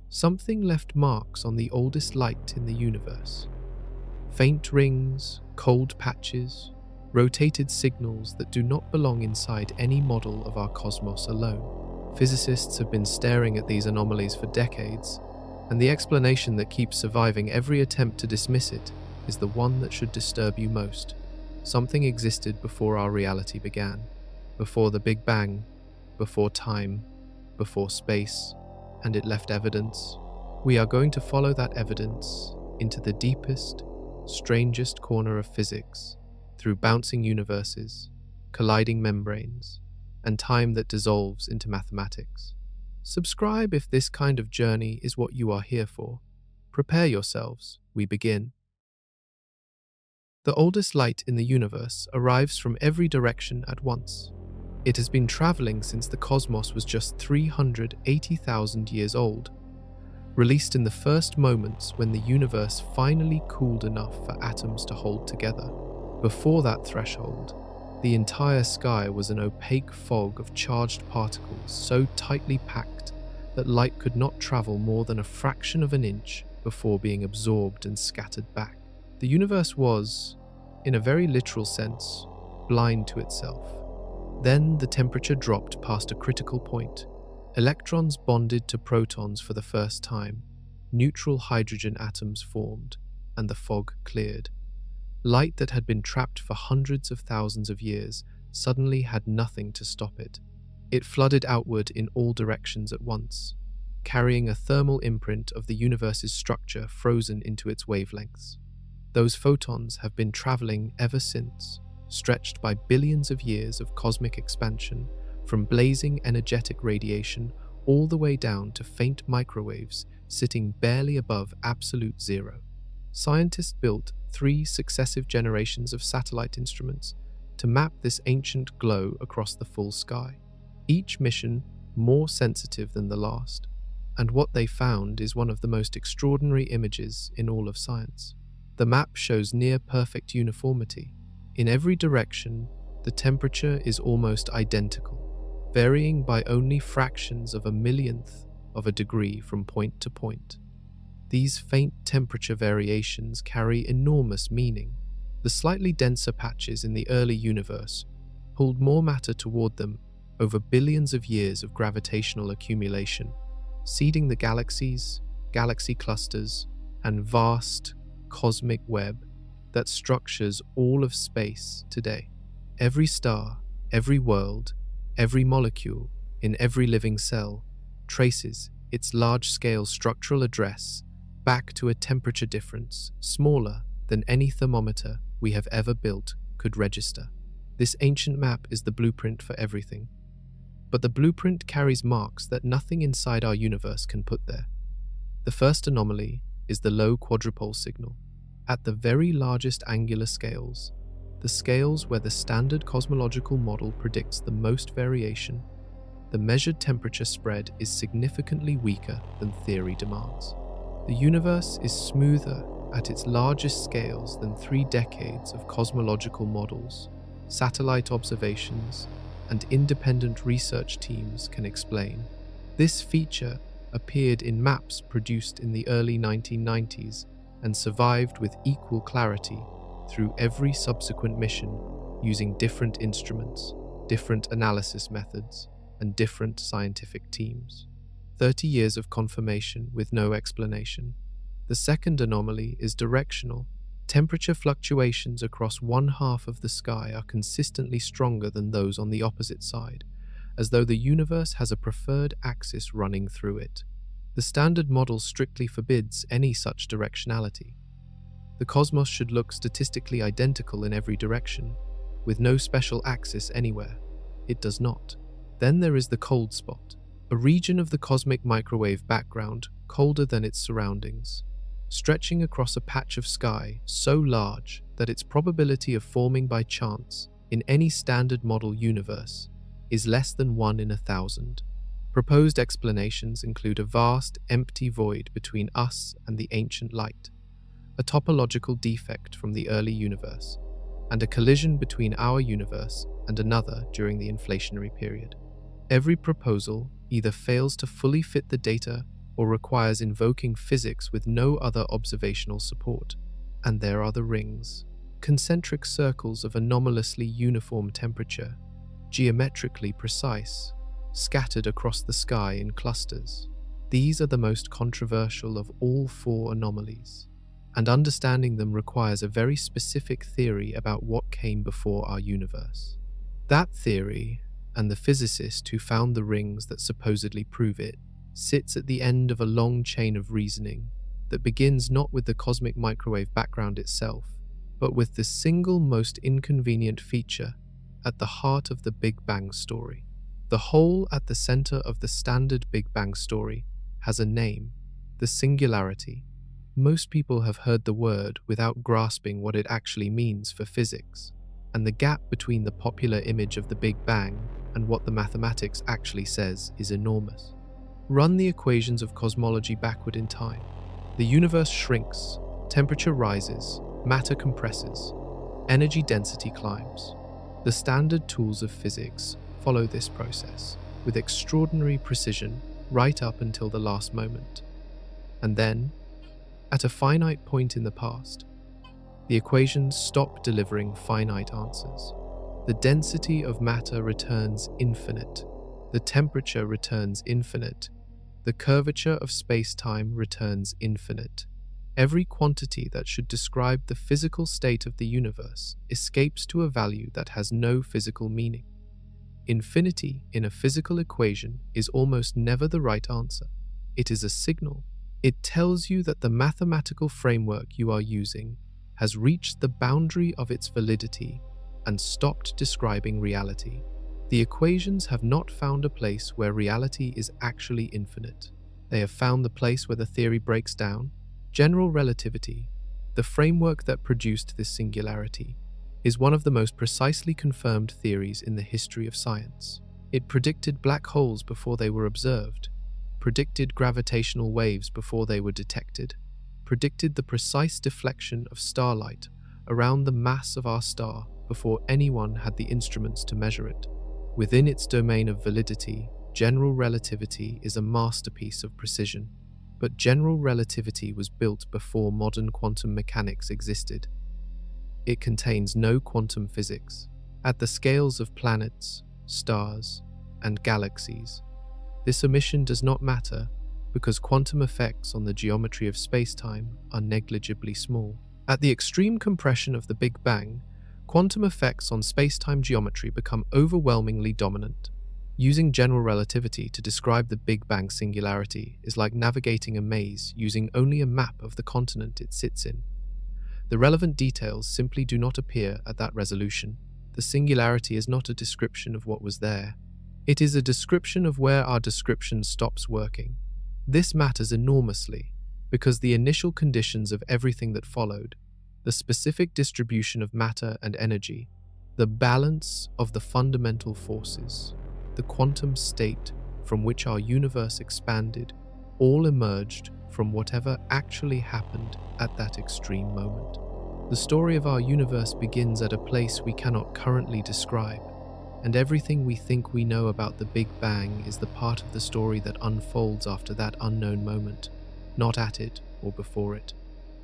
something left marks on the oldest light in the universe. Faint rings, cold patches, rotated signals that do not belong inside any model of our cosmos alone. Physicists have been staring at these anomalies for decades, and the explanation that keeps surviving every attempt to dismiss it is the one that should disturb you most. Something existed before our reality began, before the Big Bang, before time, before space, and it left evidence. We are going to follow that evidence into the deepest, strangest corner of physics, through bouncing universes, colliding membranes, and time that dissolves into mathematics. Subscribe if this kind of journey is what you are here for. Prepare yourselves, we begin. The oldest light in the universe arrives from every direction at once. It has been traveling since the cosmos was just 380,000 years old, released in the first moments when the universe finally cooled enough for atoms to hold together. Before that threshold, the entire sky was an opaque fog of charged particles so tightly packed that light could not travel more than a fraction of an inch before being absorbed and scattered back. The universe was, in a very literal sense, blind to itself. Then the temperature dropped past a critical point. Electrons bonded to protons for the first time, neutral hydrogen atoms formed, and the fog cleared. Light that had been trapped for hundreds of thousands of years suddenly had nothing to stop it. It flooded outward in all directions at once, carrying a thermal imprint of the universe's structure frozen into its wavelengths. Those photons have been traveling ever since, stretched by billions of years of cosmic expansion, from blazing energetic radiation all the way down to faint microwaves sitting barely above absolute zero. Scientists built 3 successive generations of satellite instruments to map this ancient glow across the full sky, each mission more sensitive than the last, and what they found is one of the most extraordinary images in all of science. The map shows near-perfect uniformity. In every direction, the temperature is almost identical, varying by only fractions of a millionth of a degree from point to point. These faint temperature variations carry enormous meaning. The slightly denser patches in the early universe pulled more matter toward them over billions of years of gravitational accumulation, seeding the galaxies, galaxy clusters, and vast cosmic web that structures all of space today. Every star, every world, every molecule in every living cell traces its large-scale structural address back to a temperature difference smaller than any thermometer we have ever built could register. This ancient map is the blueprint for everything. But the blueprint carries marks that nothing inside our universe can put there. The first anomaly is the low quadrupole signal. At the very largest angular scales, the scales where the standard cosmological model predicts the most variation, the measured temperature spread is significantly weaker than theory demands. The universe is smoother at its largest scales than 3 decades of cosmological models, satellite observations, and independent research teams can explain. This feature appeared in maps produced in the early 1990s and survived with equal clarity through every subsequent mission using different instruments, different analysis methods, and different scientific teams. 30 years of confirmation with no explanation. The second anomaly is directional. Temperature fluctuations across one half of the sky are consistently stronger than those on the opposite side, as though the universe has a preferred axis running through it. The standard model strictly forbids any such directionality. The cosmos should look statistically identical in every direction, with no special axis anywhere. It does not. Then there is the cold spot, a region of the cosmic microwave background colder than its surroundings, stretching across a patch of sky so large that its probability of forming by chance in any standard model universe is less than 1 in 1,000. Proposed explanations include a vast, empty void between us and the ancient light, a topological defect from the early universe, and a collision between our universe and another during the inflationary period. Every proposal either fails to fully fit the data or requires invoking physics with no other observational support. And there are the rings, concentric circles of anomalously uniform temperature, geometrically precise, scattered across the sky in clusters. These are the most controversial of all four anomalies, and understanding them requires a very specific theory about what came before our universe. That theory, and the physicist who found the rings that supposedly prove it, sits at the end of a long chain of reasoning that begins not with the cosmic microwave background itself, but with the single most inconvenient feature at the heart of the Big Bang story. The hole at the center of the standard Big Bang story has a name, the singularity. Most people have heard the word without grasping what it actually means for physics, and the gap between the popular image of the Big Bang and what the mathematics actually says is enormous. Run the equations of cosmology backward in time. The universe shrinks, temperature rises, matter compresses, energy density climbs. The standard tools of physics follow this process with extraordinary precision right up until the last moment. And then, at a finite point in the past, the equations stop delivering finite answers. The density of matter returns infinite. The temperature returns infinite. The curvature of space-time returns infinite. Every quantity that should describe the physical state of the universe escapes to a value that has no physical meaning. Infinity in a physical equation is almost never the right answer. It is a signal. It tells you that the mathematical framework you are using has reached the boundary of its validity and stopped describing reality. The equations have not found a place where reality is actually infinite. They have found the place where the theory breaks down. General relativity, the framework that produced this singularity, is one of the most precisely confirmed theories in the history of science. It predicted black holes before they were observed, predicted gravitational waves before they were detected, predicted the precise deflection of starlight around the mass of our star before anyone had the instruments to measure it. Within its domain of validity, general relativity is a masterpiece of precision. But general relativity was built before modern quantum mechanics existed. It contains no quantum physics. At the scales of planets, stars, and galaxies, this omission does not matter because quantum effects on the geometry of space-time are negligibly small. At the extreme compression of the Big Bang, quantum effects on space-time geometry become overwhelmingly dominant. Using general relativity to describe the Big Bang singularity is like navigating a maze using only a map of the continent it sits in. The relevant details simply do not appear at that resolution. The singularity is not a description of what was there. It is a description of where our description stops working. This matters enormously because the initial conditions of everything that followed, the specific distribution of matter and energy, the balance of the fundamental forces, the quantum state from which our universe expanded, all emerged from whatever actually happened at that extreme moment. The story of our universe begins at a place we cannot currently describe, and everything we think we know about the Big Bang is the part of the story that unfolds after that unknown moment, not at it or before it.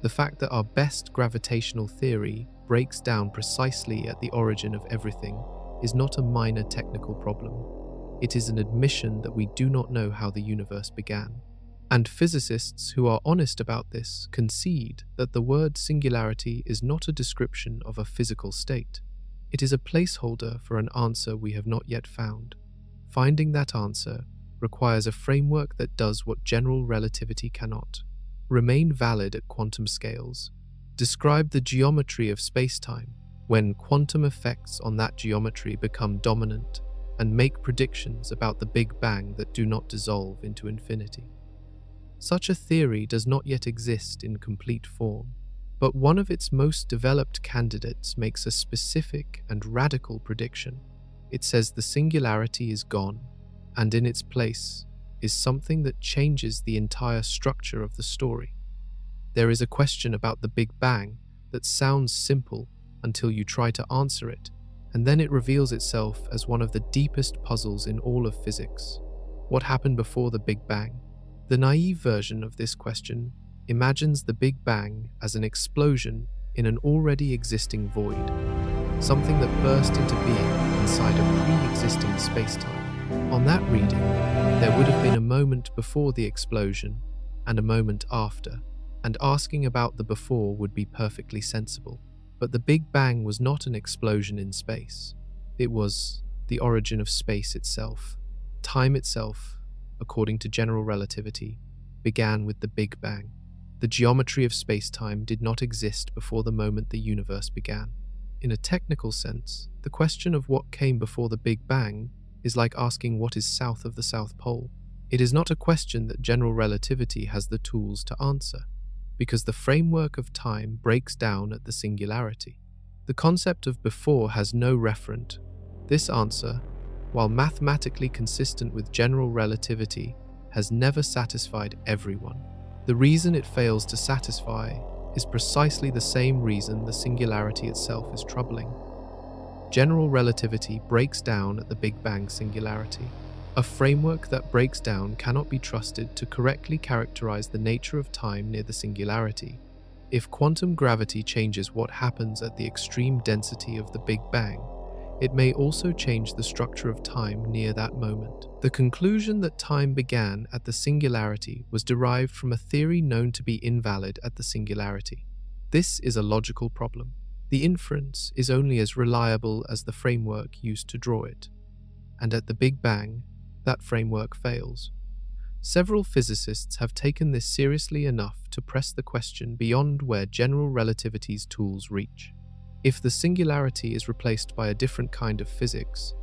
The fact that our best gravitational theory breaks down precisely at the origin of everything is not a minor technical problem. It is an admission that we do not know how the universe began. And physicists who are honest about this concede that the word singularity is not a description of a physical state. It is a placeholder for an answer we have not yet found. Finding that answer requires a framework that does what general relativity cannot: remain valid at quantum scales, describe the geometry of spacetime when quantum effects on that geometry become dominant, and make predictions about the Big Bang that do not dissolve into infinity. Such a theory does not yet exist in complete form, but one of its most developed candidates makes a specific and radical prediction. It says the singularity is gone, and in its place is something that changes the entire structure of the story. There is a question about the Big Bang that sounds simple until you try to answer it, and then it reveals itself as one of the deepest puzzles in all of physics. What happened before the Big Bang? The naive version of this question imagines the Big Bang as an explosion in an already existing void, something that burst into being inside a pre-existing spacetime. On that reading, there would have been a moment before the explosion and a moment after, and asking about the before would be perfectly sensible. But the Big Bang was not an explosion in space. It was the origin of space itself. Time itself, according to general relativity, began with the Big Bang. The geometry of space-time did not exist before the moment the universe began. In a technical sense, the question of what came before the Big Bang is like asking what is south of the South Pole. It is not a question that general relativity has the tools to answer, because the framework of time breaks down at the singularity. The concept of before has no referent. This answer, while mathematically consistent with general relativity, has never satisfied everyone. The reason it fails to satisfy is precisely the same reason the singularity itself is troubling. General relativity breaks down at the Big Bang singularity. A framework that breaks down cannot be trusted to correctly characterize the nature of time near the singularity. If quantum gravity changes what happens at the extreme density of the Big Bang, it may also change the structure of time near that moment. The conclusion that time began at the singularity was derived from a theory known to be invalid at the singularity. This is a logical problem. The inference is only as reliable as the framework used to draw it. And at the Big Bang, that framework fails. Several physicists have taken this seriously enough to press the question beyond where general relativity's tools reach. If the singularity is replaced by a different kind of physics,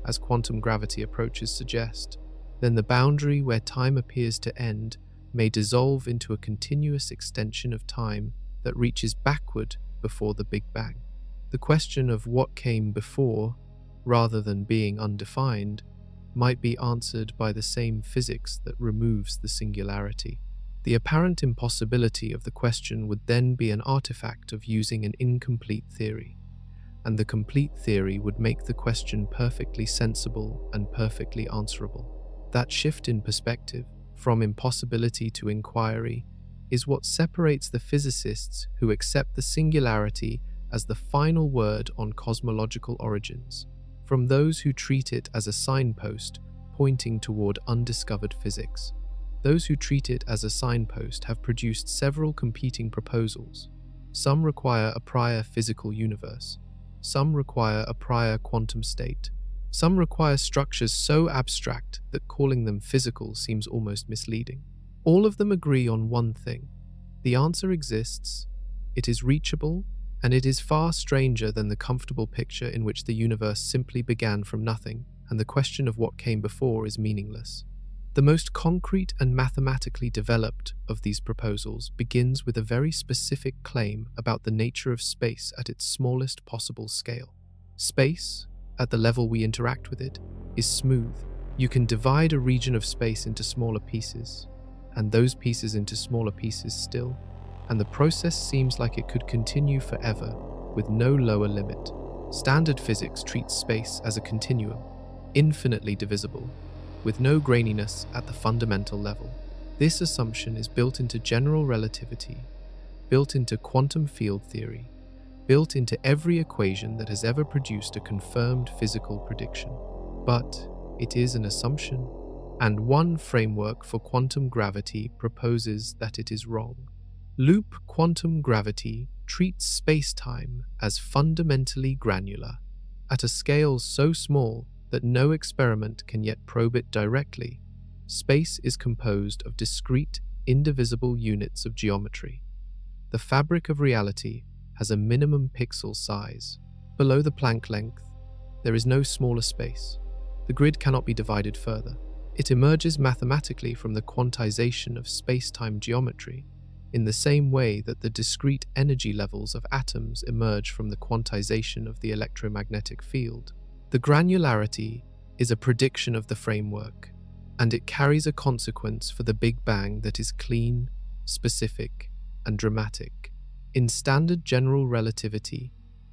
as quantum gravity approaches suggest, then the boundary where time appears to end may dissolve into a continuous extension of time that reaches backward before the Big Bang. The question of what came before, rather than being undefined, might be answered by the same physics that removes the singularity. The apparent impossibility of the question would then be an artifact of using an incomplete theory, and the complete theory would make the question perfectly sensible and perfectly answerable. That shift in perspective, from impossibility to inquiry, is what separates the physicists who accept the singularity as the final word on cosmological origins, from those who treat it as a signpost pointing toward undiscovered physics. Those who treat it as a signpost have produced several competing proposals. Some require a prior physical universe. Some require a prior quantum state. Some require structures so abstract that calling them physical seems almost misleading. All of them agree on one thing. The answer exists, it is reachable, and it is far stranger than the comfortable picture in which the universe simply began from nothing, and the question of what came before is meaningless. The most concrete and mathematically developed of these proposals begins with a very specific claim about the nature of space at its smallest possible scale. Space, at the level we interact with it, is smooth. You can divide a region of space into smaller pieces, and those pieces into smaller pieces still, and the process seems like it could continue forever with no lower limit. Standard physics treats space as a continuum, infinitely divisible, with no graininess at the fundamental level. This assumption is built into general relativity, built into quantum field theory, built into every equation that has ever produced a confirmed physical prediction. But it is an assumption, and one framework for quantum gravity proposes that it is wrong. Loop quantum gravity treats space-time as fundamentally granular, at a scale so small that no experiment can yet probe it directly. Space is composed of discrete, indivisible units of geometry. The fabric of reality has a minimum pixel size. Below the Planck length, there is no smaller space. The grid cannot be divided further. It emerges mathematically from the quantization of space-time geometry, in the same way that the discrete energy levels of atoms emerge from the quantization of the electromagnetic field. The granularity is a prediction of the framework, and it carries a consequence for the Big Bang that is clean, specific, and dramatic. In standard general relativity,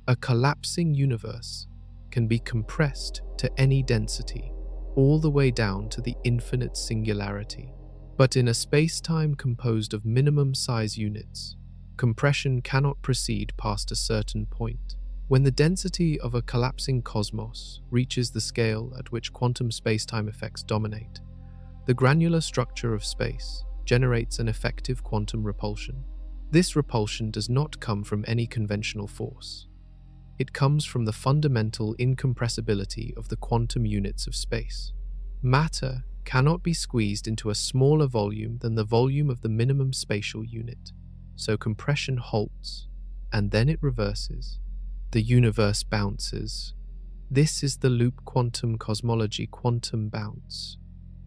a collapsing universe can be compressed to any density, all the way down to the infinite singularity. But in a space-time composed of minimum size units, compression cannot proceed past a certain point. When the density of a collapsing cosmos reaches the scale at which quantum space-time effects dominate, the granular structure of space generates an effective quantum repulsion. This repulsion does not come from any conventional force. It comes from the fundamental incompressibility of the quantum units of space. Matter cannot be squeezed into a smaller volume than the volume of the minimum spatial unit, so compression halts, and then it reverses. The universe bounces. This is the loop quantum cosmology quantum bounce,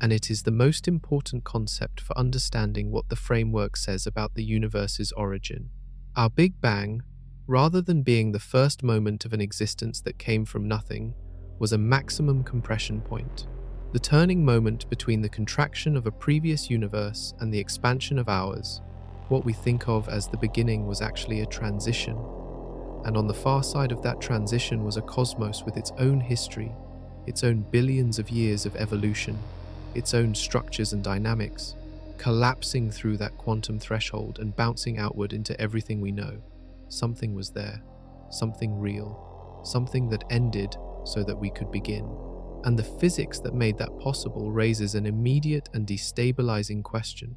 and it is the most important concept for understanding what the framework says about the universe's origin. Our Big Bang, rather than being the first moment of an existence that came from nothing, was a maximum compression point. The turning moment between the contraction of a previous universe and the expansion of ours. What we think of as the beginning was actually a transition, and on the far side of that transition was a cosmos with its own history, its own billions of years of evolution, its own structures and dynamics, collapsing through that quantum threshold and bouncing outward into everything we know. Something was there, something real, something that ended so that we could begin. And the physics that made that possible raises an immediate and destabilizing question.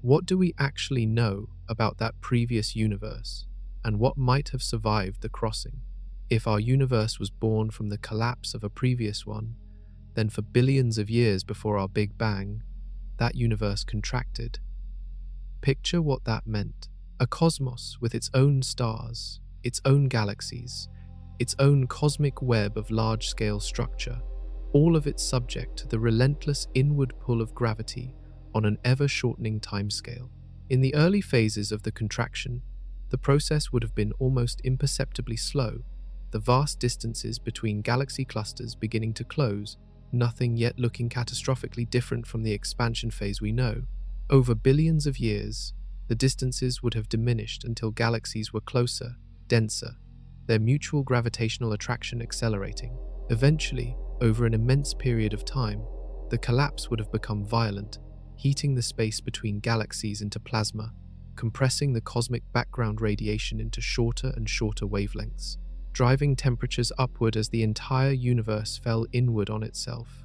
What do we actually know about that previous universe, and what might have survived the crossing? If our universe was born from the collapse of a previous one, then for billions of years before our Big Bang, that universe contracted. Picture what that meant. A cosmos with its own stars, its own galaxies, its own cosmic web of large-scale structure, all of it subject to the relentless inward pull of gravity on an ever-shortening timescale. In the early phases of the contraction, the process would have been almost imperceptibly slow, the vast distances between galaxy clusters beginning to close, nothing yet looking catastrophically different from the expansion phase we know. Over billions of years, the distances would have diminished until galaxies were closer, denser, their mutual gravitational attraction accelerating. Eventually, over an immense period of time, the collapse would have become violent, heating the space between galaxies into plasma, compressing the cosmic background radiation into shorter and shorter wavelengths, driving temperatures upward as the entire universe fell inward on itself.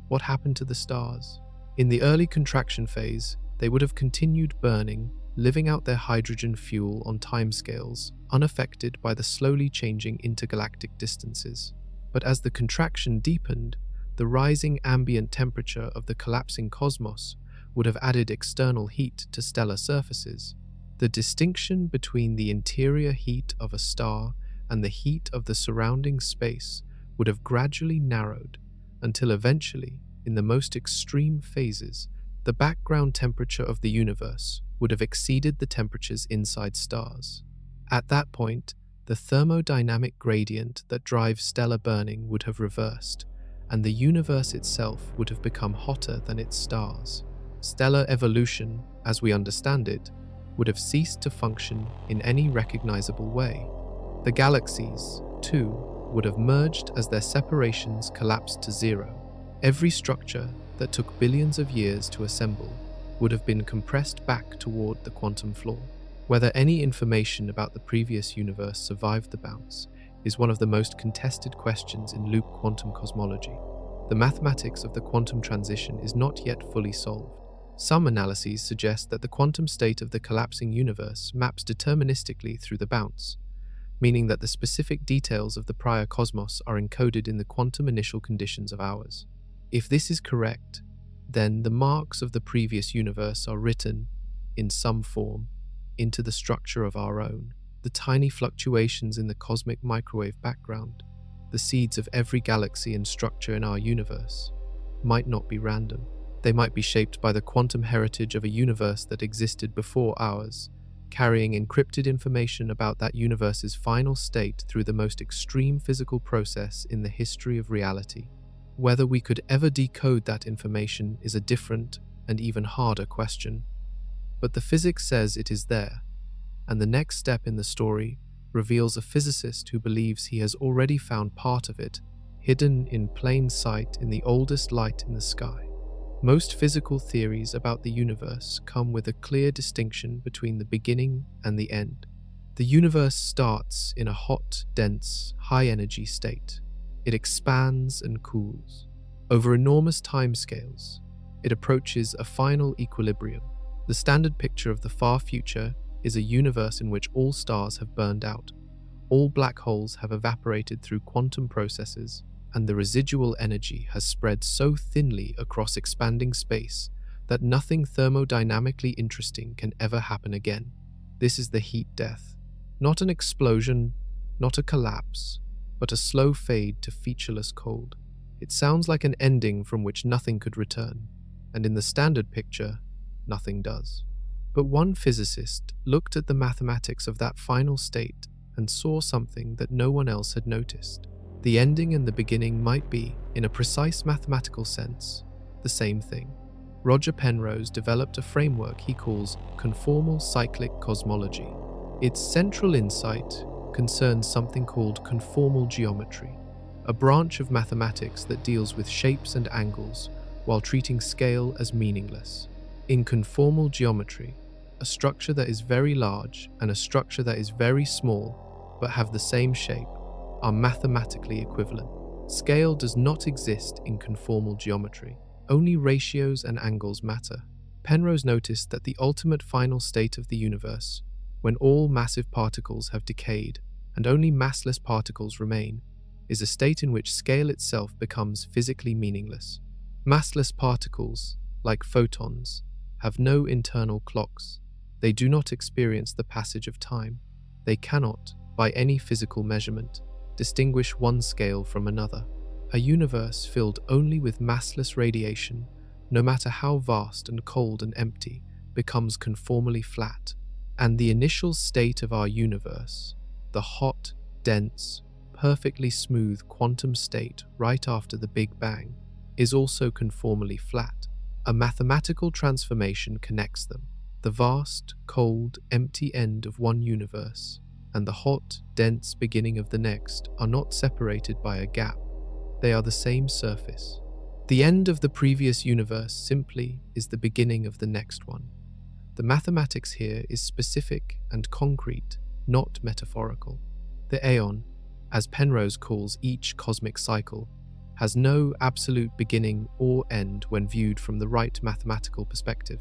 What happened to the stars? In the early contraction phase, they would have continued burning, living out their hydrogen fuel on timescales, unaffected by the slowly changing intergalactic distances. But as the contraction deepened, the rising ambient temperature of the collapsing cosmos would have added external heat to stellar surfaces. The distinction between the interior heat of a star and the heat of the surrounding space would have gradually narrowed until eventually, in the most extreme phases, the background temperature of the universe would have exceeded the temperatures inside stars. At that point, the thermodynamic gradient that drives stellar burning would have reversed, and the universe itself would have become hotter than its stars. Stellar evolution, as we understand it, would have ceased to function in any recognizable way. The galaxies, too, would have merged as their separations collapsed to zero. Every structure that took billions of years to assemble would have been compressed back toward the quantum floor. Whether any information about the previous universe survived the bounce is one of the most contested questions in loop quantum cosmology. The mathematics of the quantum transition is not yet fully solved. Some analyses suggest that the quantum state of the collapsing universe maps deterministically through the bounce, meaning that the specific details of the prior cosmos are encoded in the quantum initial conditions of ours. If this is correct, then the marks of the previous universe are written, in some form, into the structure of our own. The tiny fluctuations in the cosmic microwave background, the seeds of every galaxy and structure in our universe, might not be random. They might be shaped by the quantum heritage of a universe that existed before ours, carrying encrypted information about that universe's final state through the most extreme physical process in the history of reality. Whether we could ever decode that information is a different and even harder question. But the physics says it is there, and the next step in the story reveals a physicist who believes he has already found part of it, hidden in plain sight in the oldest light in the sky. Most physical theories about the universe come with a clear distinction between the beginning and the end. The universe starts in a hot, dense, high-energy state. It expands and cools. Over enormous timescales, it approaches a final equilibrium. The standard picture of the far future is a universe in which all stars have burned out, all black holes have evaporated through quantum processes, and the residual energy has spread so thinly across expanding space that nothing thermodynamically interesting can ever happen again. This is the heat death. Not an explosion, not a collapse, but a slow fade to featureless cold. It sounds like an ending from which nothing could return, and in the standard picture, nothing does. But one physicist looked at the mathematics of that final state and saw something that no one else had noticed. The ending and the beginning might be, in a precise mathematical sense, the same thing. Roger Penrose developed a framework he calls conformal cyclic cosmology. Its central insight concerns something called conformal geometry, a branch of mathematics that deals with shapes and angles while treating scale as meaningless. In conformal geometry, a structure that is very large and a structure that is very small but have the same shape are mathematically equivalent. Scale does not exist in conformal geometry. Only ratios and angles matter. Penrose noticed that the ultimate final state of the universe, when all massive particles have decayed and only massless particles remain, is a state in which scale itself becomes physically meaningless. Massless particles, like photons, have no internal clocks. They do not experience the passage of time. They cannot, by any physical measurement, distinguish one scale from another. A universe filled only with massless radiation, no matter how vast and cold and empty, becomes conformally flat. And the initial state of our universe, the hot, dense, perfectly smooth quantum state right after the Big Bang, is also conformally flat. A mathematical transformation connects them. The vast, cold, empty end of one universe and the hot, dense beginning of the next are not separated by a gap. They are the same surface. The end of the previous universe simply is the beginning of the next one. The mathematics here is specific and concrete, not metaphorical. The aeon, as Penrose calls each cosmic cycle, has no absolute beginning or end when viewed from the right mathematical perspective.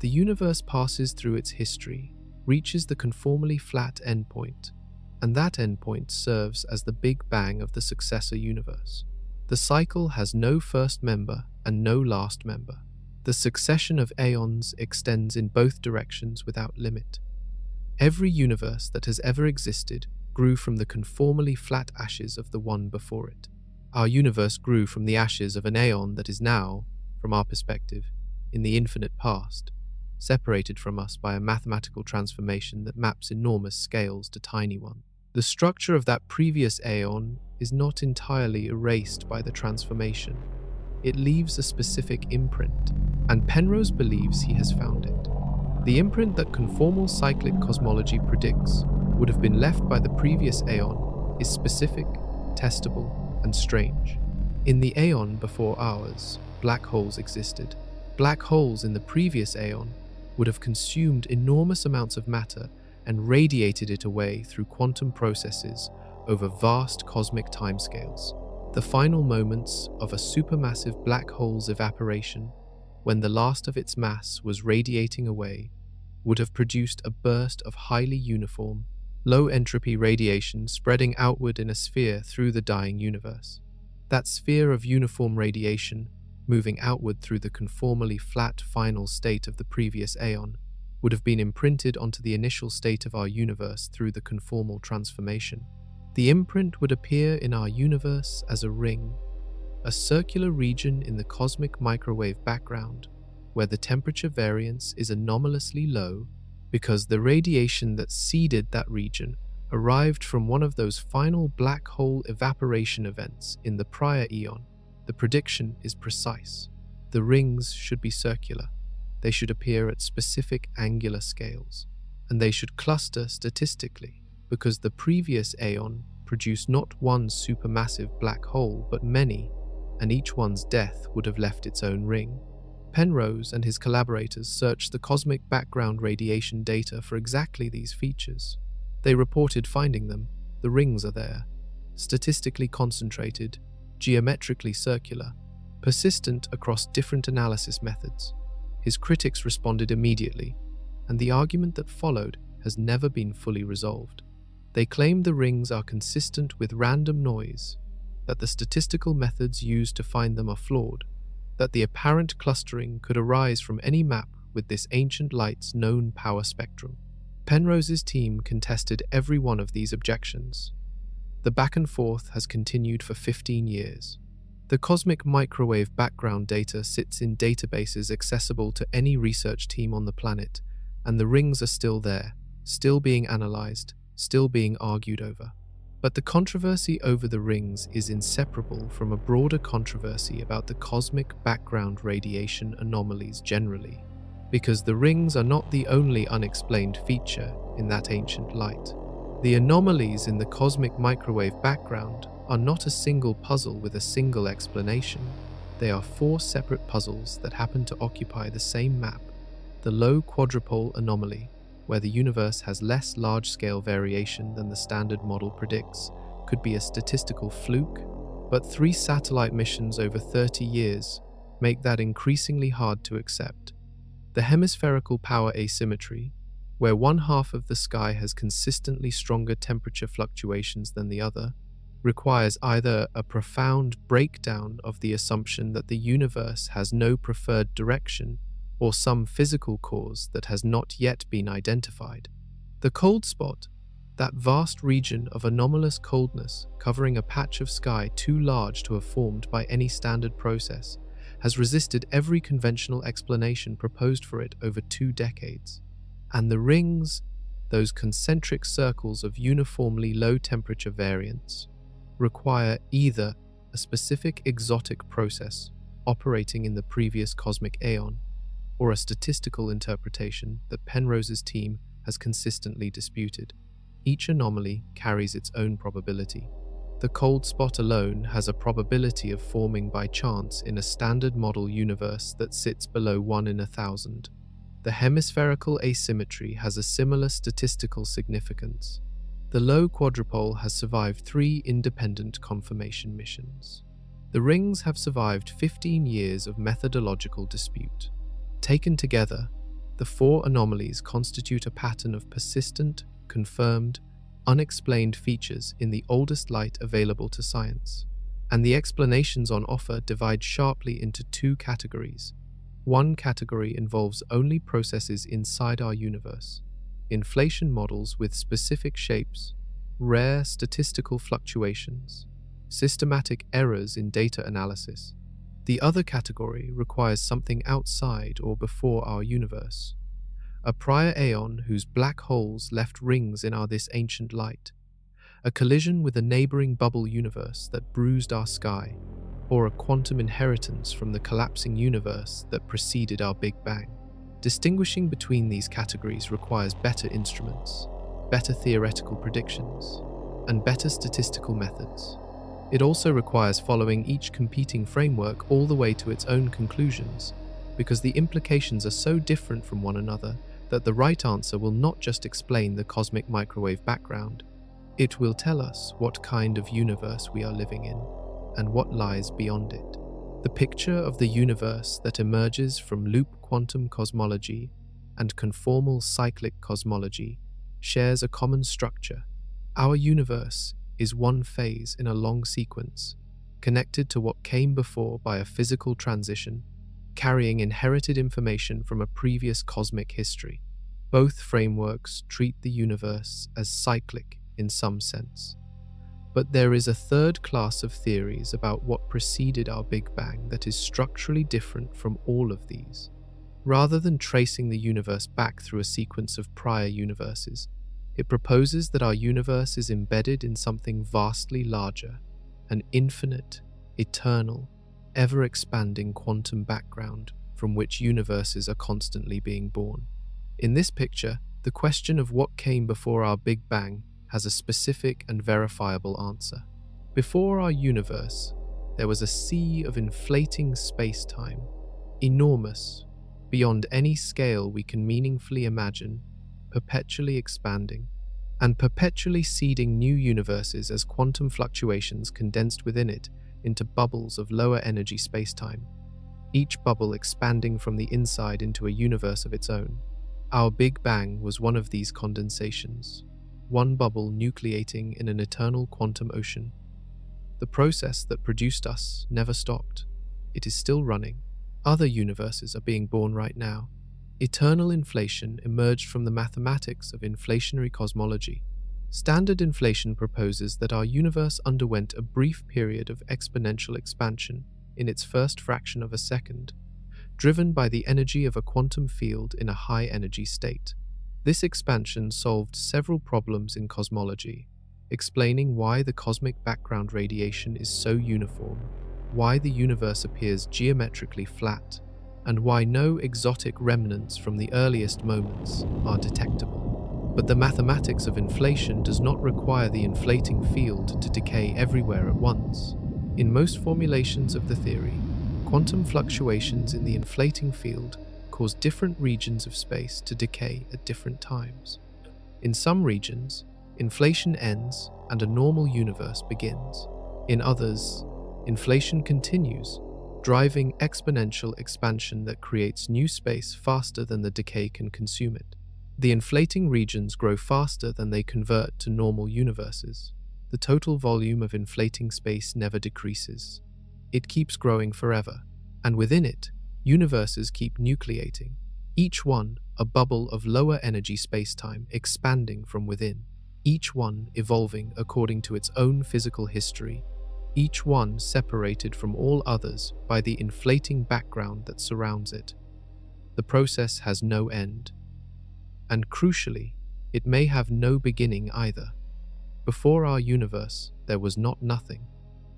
The universe passes through its history, reaches the conformally flat endpoint, and that endpoint serves as the Big Bang of the successor universe. The cycle has no first member and no last member. The succession of aeons extends in both directions without limit. Every universe that has ever existed grew from the conformally flat ashes of the one before it. Our universe grew from the ashes of an aeon that is now, from our perspective, in the infinite past, separated from us by a mathematical transformation that maps enormous scales to tiny ones. The structure of that previous aeon is not entirely erased by the transformation. It leaves a specific imprint, and Penrose believes he has found it. The imprint that conformal cyclic cosmology predicts would have been left by the previous aeon is specific, testable, and strange. In the aeon before ours, black holes existed. Black holes in the previous aeon would have consumed enormous amounts of matter and radiated it away through quantum processes over vast cosmic timescales. The final moments of a supermassive black hole's evaporation, when the last of its mass was radiating away, would have produced a burst of highly uniform, low-entropy radiation spreading outward in a sphere through the dying universe. That sphere of uniform radiation, moving outward through the conformally flat final state of the previous aeon, would have been imprinted onto the initial state of our universe through the conformal transformation. The imprint would appear in our universe as a ring, a circular region in the cosmic microwave background, where the temperature variance is anomalously low because the radiation that seeded that region arrived from one of those final black hole evaporation events in the prior eon. The prediction is precise. The rings should be circular. They should appear at specific angular scales, and they should cluster statistically, because the previous aeon produced not one supermassive black hole but many, and each one's death would have left its own ring. Penrose and his collaborators searched the cosmic background radiation data for exactly these features. They reported finding them. The rings are there, statistically concentrated, geometrically circular, persistent across different analysis methods. His critics responded immediately, and the argument that followed has never been fully resolved. They claimed the rings are consistent with random noise, that the statistical methods used to find them are flawed, that the apparent clustering could arise from any map with this ancient light's known power spectrum. Penrose's team contested every one of these objections. The back and forth has continued for 15 years. The cosmic microwave background data sits in databases accessible to any research team on the planet, and the rings are still there, still being analyzed, still being argued over. But the controversy over the rings is inseparable from a broader controversy about the cosmic background radiation anomalies generally, because the rings are not the only unexplained feature in that ancient light. The anomalies in the cosmic microwave background are not a single puzzle with a single explanation. They are 4 separate puzzles that happen to occupy the same map. The low quadrupole anomaly, where the universe has less large-scale variation than the standard model predicts, could be a statistical fluke, but 3 satellite missions over 30 years make that increasingly hard to accept. The hemispherical power asymmetry, where one half of the sky has consistently stronger temperature fluctuations than the other, requires either a profound breakdown of the assumption that the universe has no preferred direction or some physical cause that has not yet been identified. The cold spot, that vast region of anomalous coldness covering a patch of sky too large to have formed by any standard process, has resisted every conventional explanation proposed for it over 2 decades. And the rings, those concentric circles of uniformly low temperature variance, require either a specific exotic process operating in the previous cosmic aeon, or a statistical interpretation that Penrose's team has consistently disputed. Each anomaly carries its own probability. The cold spot alone has a probability of forming by chance in a standard model universe that sits below 1 in 1,000. The hemispherical asymmetry has a similar statistical significance. The low quadrupole has survived 3 independent confirmation missions. The rings have survived 15 years of methodological dispute. Taken together, the 4 anomalies constitute a pattern of persistent, confirmed, unexplained features in the oldest light available to science. And the explanations on offer divide sharply into 2 categories. One category involves only processes inside our universe, inflation models with specific shapes, rare statistical fluctuations, systematic errors in data analysis. The other category requires something outside or before our universe, a prior aeon whose black holes left rings in our this ancient light, a collision with a neighboring bubble universe that bruised our sky, or a quantum inheritance from the collapsing universe that preceded our Big Bang. Distinguishing between these categories requires better instruments, better theoretical predictions, and better statistical methods. It also requires following each competing framework all the way to its own conclusions, because the implications are so different from one another that the right answer will not just explain the cosmic microwave background, it will tell us what kind of universe we are living in and what lies beyond it. The picture of the universe that emerges from loop quantum cosmology and conformal cyclic cosmology shares a common structure. Our universe is one phase in a long sequence, connected to what came before by a physical transition, carrying inherited information from a previous cosmic history. Both frameworks treat the universe as cyclic in some sense. But there is a third class of theories about what preceded our Big Bang that is structurally different from all of these. Rather than tracing the universe back through a sequence of prior universes, it proposes that our universe is embedded in something vastly larger, an infinite, eternal, ever-expanding quantum background from which universes are constantly being born. In this picture, the question of what came before our Big Bang has a specific and verifiable answer. Before our universe, there was a sea of inflating space-time, enormous, beyond any scale we can meaningfully imagine, perpetually expanding, and perpetually seeding new universes as quantum fluctuations condensed within it into bubbles of lower energy spacetime, each bubble expanding from the inside into a universe of its own. Our Big Bang was one of these condensations, one bubble nucleating in an eternal quantum ocean. The process that produced us never stopped. It is still running. Other universes are being born right now. Eternal inflation emerged from the mathematics of inflationary cosmology. Standard inflation proposes that our universe underwent a brief period of exponential expansion in its first fraction of a second, driven by the energy of a quantum field in a high-energy state. This expansion solved several problems in cosmology, explaining why the cosmic background radiation is so uniform, why the universe appears geometrically flat, and why no exotic remnants from the earliest moments are detectable. But the mathematics of inflation does not require the inflating field to decay everywhere at once. In most formulations of the theory, quantum fluctuations in the inflating field cause different regions of space to decay at different times. In some regions, inflation ends and a normal universe begins. In others, inflation continues, driving exponential expansion that creates new space faster than the decay can consume it. The inflating regions grow faster than they convert to normal universes. The total volume of inflating space never decreases. It keeps growing forever, and within it, universes keep nucleating, each one a bubble of lower energy spacetime expanding from within, each one evolving according to its own physical history, each one separated from all others by the inflating background that surrounds it. The process has no end, and crucially, it may have no beginning either. Before our universe, there was not nothing.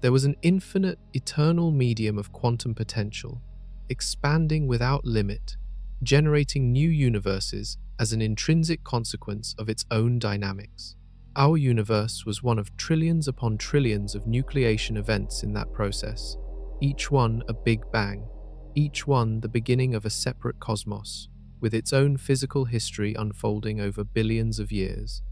There was an infinite, eternal medium of quantum potential, expanding without limit, generating new universes as an intrinsic consequence of its own dynamics. Our universe was one of trillions upon trillions of nucleation events in that process, each one a Big Bang, each one the beginning of a separate cosmos, with its own physical history unfolding over billions of years.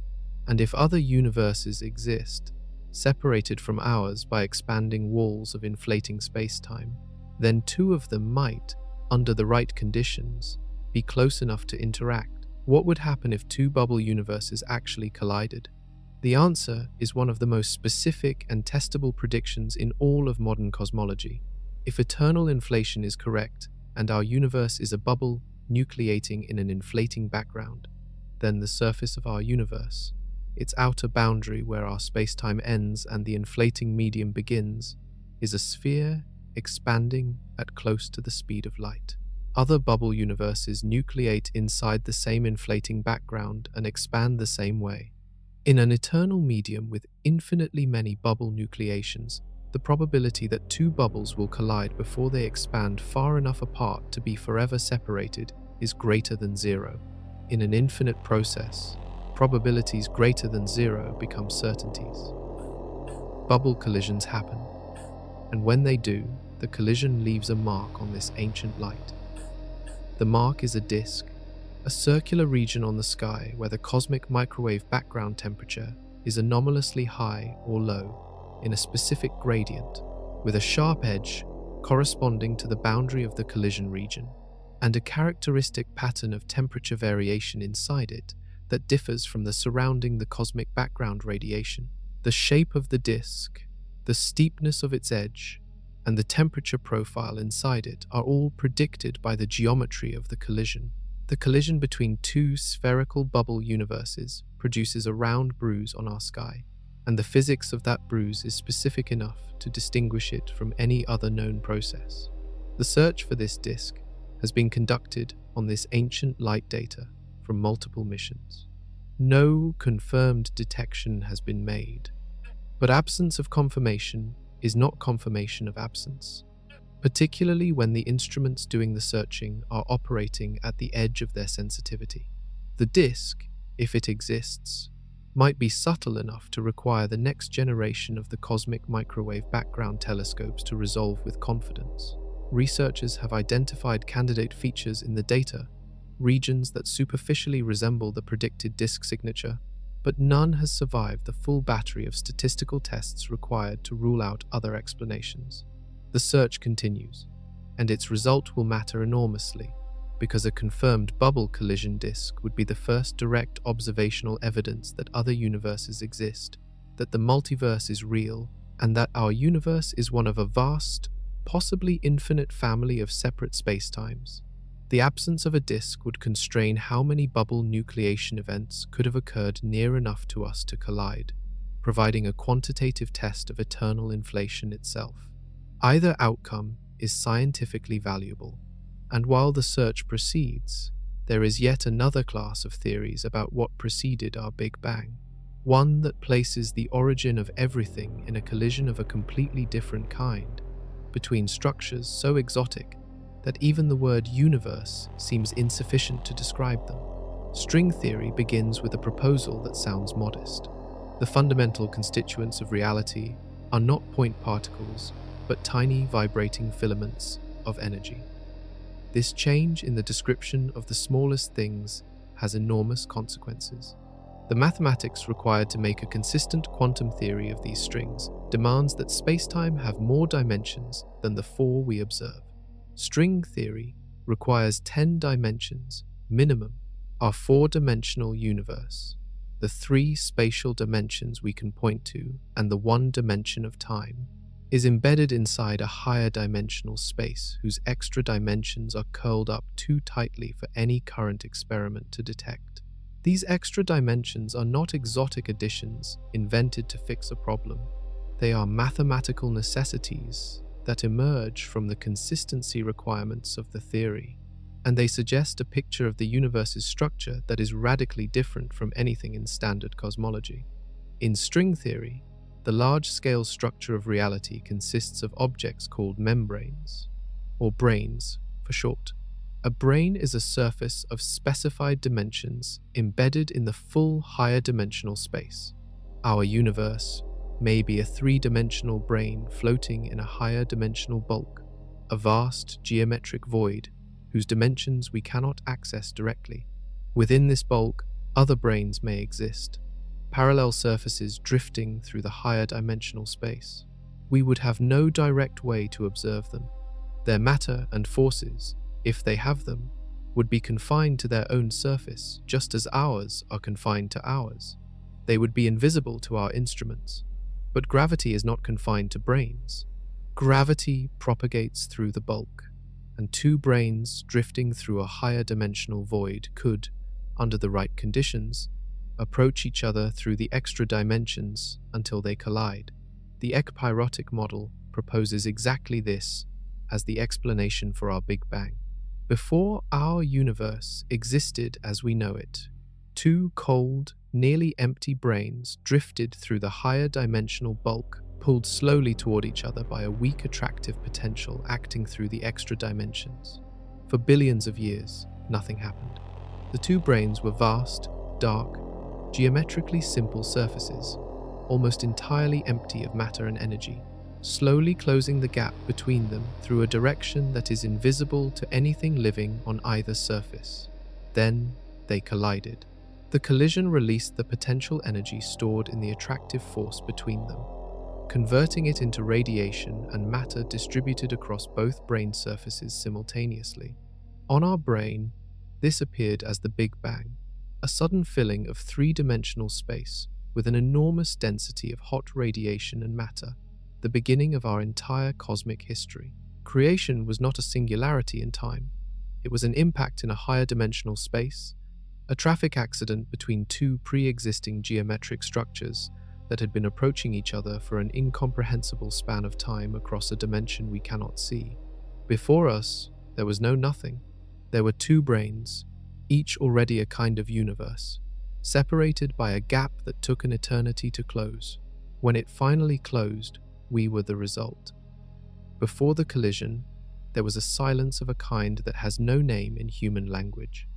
And if other universes exist, separated from ours by expanding walls of inflating spacetime, then two of them might, under the right conditions, be close enough to interact. What would happen if two bubble universes actually collided? The answer is one of the most specific and testable predictions in all of modern cosmology. If eternal inflation is correct, and our universe is a bubble nucleating in an inflating background, then the surface of our universe, its outer boundary where our spacetime ends and the inflating medium begins, is a sphere expanding at close to the speed of light. Other bubble universes nucleate inside the same inflating background and expand the same way. In an eternal medium with infinitely many bubble nucleations, the probability that two bubbles will collide before they expand far enough apart to be forever separated is greater than zero. In an infinite process, probabilities greater than zero become certainties. Bubble collisions happen, and when they do, the collision leaves a mark on this ancient light. The mark is a disk, a circular region on the sky where the cosmic microwave background temperature is anomalously high or low in a specific gradient, with a sharp edge corresponding to the boundary of the collision region, and a characteristic pattern of temperature variation inside it that differs from the surrounding the cosmic background radiation. The shape of the disk, the steepness of its edge, and the temperature profile inside it are all predicted by the geometry of the collision. The collision between two spherical bubble universes produces a round bruise on our sky, and the physics of that bruise is specific enough to distinguish it from any other known process. The search for this disk has been conducted on this ancient light data from multiple missions. No confirmed detection has been made, but absence of confirmation is not confirmation of absence, particularly when the instruments doing the searching are operating at the edge of their sensitivity. The disk, if it exists, might be subtle enough to require the next generation of the cosmic microwave background telescopes to resolve with confidence. researchers have identified candidate features in the data, regions that superficially resemble the predicted disk signature, but none has survived the full battery of statistical tests required to rule out other explanations. The search continues, and its result will matter enormously, because a confirmed bubble collision disk would be the first direct observational evidence that other universes exist, that the multiverse is real, and that our universe is one of a vast, possibly infinite family of separate spacetimes. The absence of a disk would constrain how many bubble nucleation events could have occurred near enough to us to collide, providing a quantitative test of eternal inflation itself. Either outcome is scientifically valuable, and while the search proceeds, there is yet another class of theories about what preceded our Big Bang, one that places the origin of everything in a collision of a completely different kind, between structures so exotic that even the word universe seems insufficient to describe them. String theory begins with a proposal that sounds modest. The fundamental constituents of reality are not point particles, but tiny vibrating filaments of energy. This change in the description of the smallest things has enormous consequences. The mathematics required to make a consistent quantum theory of these strings demands that spacetime have more dimensions than the 4 we observe. String theory requires 10 dimensions, minimum, our 4-dimensional universe, the 3 spatial dimensions we can point to, and the 1 dimension of time, is embedded inside a higher dimensional space whose extra dimensions are curled up too tightly for any current experiment to detect. These extra dimensions are not exotic additions invented to fix a problem. They are mathematical necessities that emerge from the consistency requirements of the theory, and they suggest a picture of the universe's structure that is radically different from anything in standard cosmology. In string theory, the large-scale structure of reality consists of objects called membranes, or branes for short. A brane is a surface of specified dimensions embedded in the full higher dimensional space. Our universe may be a 3-dimensional brane floating in a higher dimensional bulk, a vast geometric void whose dimensions we cannot access directly. Within this bulk, other branes may exist, parallel surfaces drifting through the higher dimensional space. We would have no direct way to observe them. Their matter and forces, if they have them, would be confined to their own surface, just as ours are confined to ours. They would be invisible to our instruments. But gravity is not confined to branes. Gravity propagates through the bulk, and 2 branes drifting through a higher dimensional void could, under the right conditions, approach each other through the extra dimensions until they collide. The ekpyrotic model proposes exactly this as the explanation for our Big Bang. Before our universe existed as we know it, 2 cold, nearly empty branes drifted through the higher dimensional bulk, pulled slowly toward each other by a weak attractive potential acting through the extra dimensions. For billions of years, nothing happened. The 2 branes were vast, dark, geometrically simple surfaces, almost entirely empty of matter and energy, slowly closing the gap between them through a direction that is invisible to anything living on either surface. Then they collided. The collision released the potential energy stored in the attractive force between them, converting it into radiation and matter distributed across both brane surfaces simultaneously. On our brane, this appeared as the Big Bang, a sudden filling of 3-dimensional space with an enormous density of hot radiation and matter, the beginning of our entire cosmic history. Creation was not a singularity in time. It was an impact in a higher dimensional space, a traffic accident between 2 pre-existing geometric structures that had been approaching each other for an incomprehensible span of time across a dimension we cannot see. Before us, there was no nothing. There were 2 branes, each already a kind of universe, separated by a gap that took an eternity to close. When it finally closed, we were the result. Before the collision, there was a silence of a kind that has no name in human language.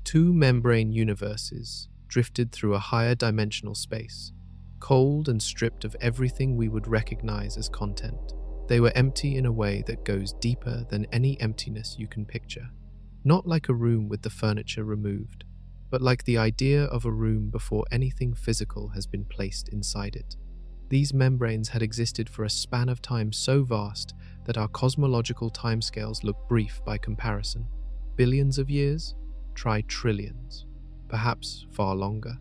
2 membrane universes drifted through a higher dimensional space, cold and stripped of everything we would recognize as content. They were empty in a way that goes deeper than any emptiness you can picture. Not like a room with the furniture removed, but like the idea of a room before anything physical has been placed inside it. These membranes had existed for a span of time so vast that our cosmological timescales look brief by comparison. Billions of years? Try trillions. Perhaps far longer.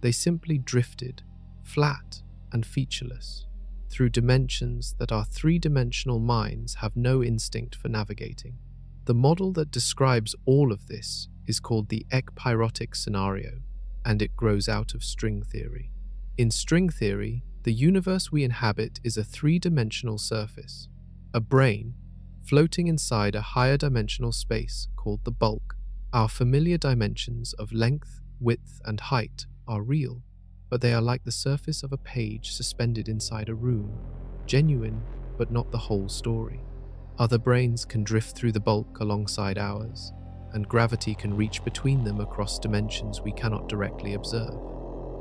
They simply drifted, flat and featureless, through dimensions that our three-dimensional minds have no instinct for navigating. The model that describes all of this is called the ekpyrotic scenario, and it grows out of string theory. In string theory, the universe we inhabit is a three-dimensional surface, a brain, floating inside a higher dimensional space called the bulk. Our familiar dimensions of length, width, and height are real, but they are like the surface of a page suspended inside a room, genuine but not the whole story. Other brains can drift through the bulk alongside ours, and gravity can reach between them across dimensions we cannot directly observe.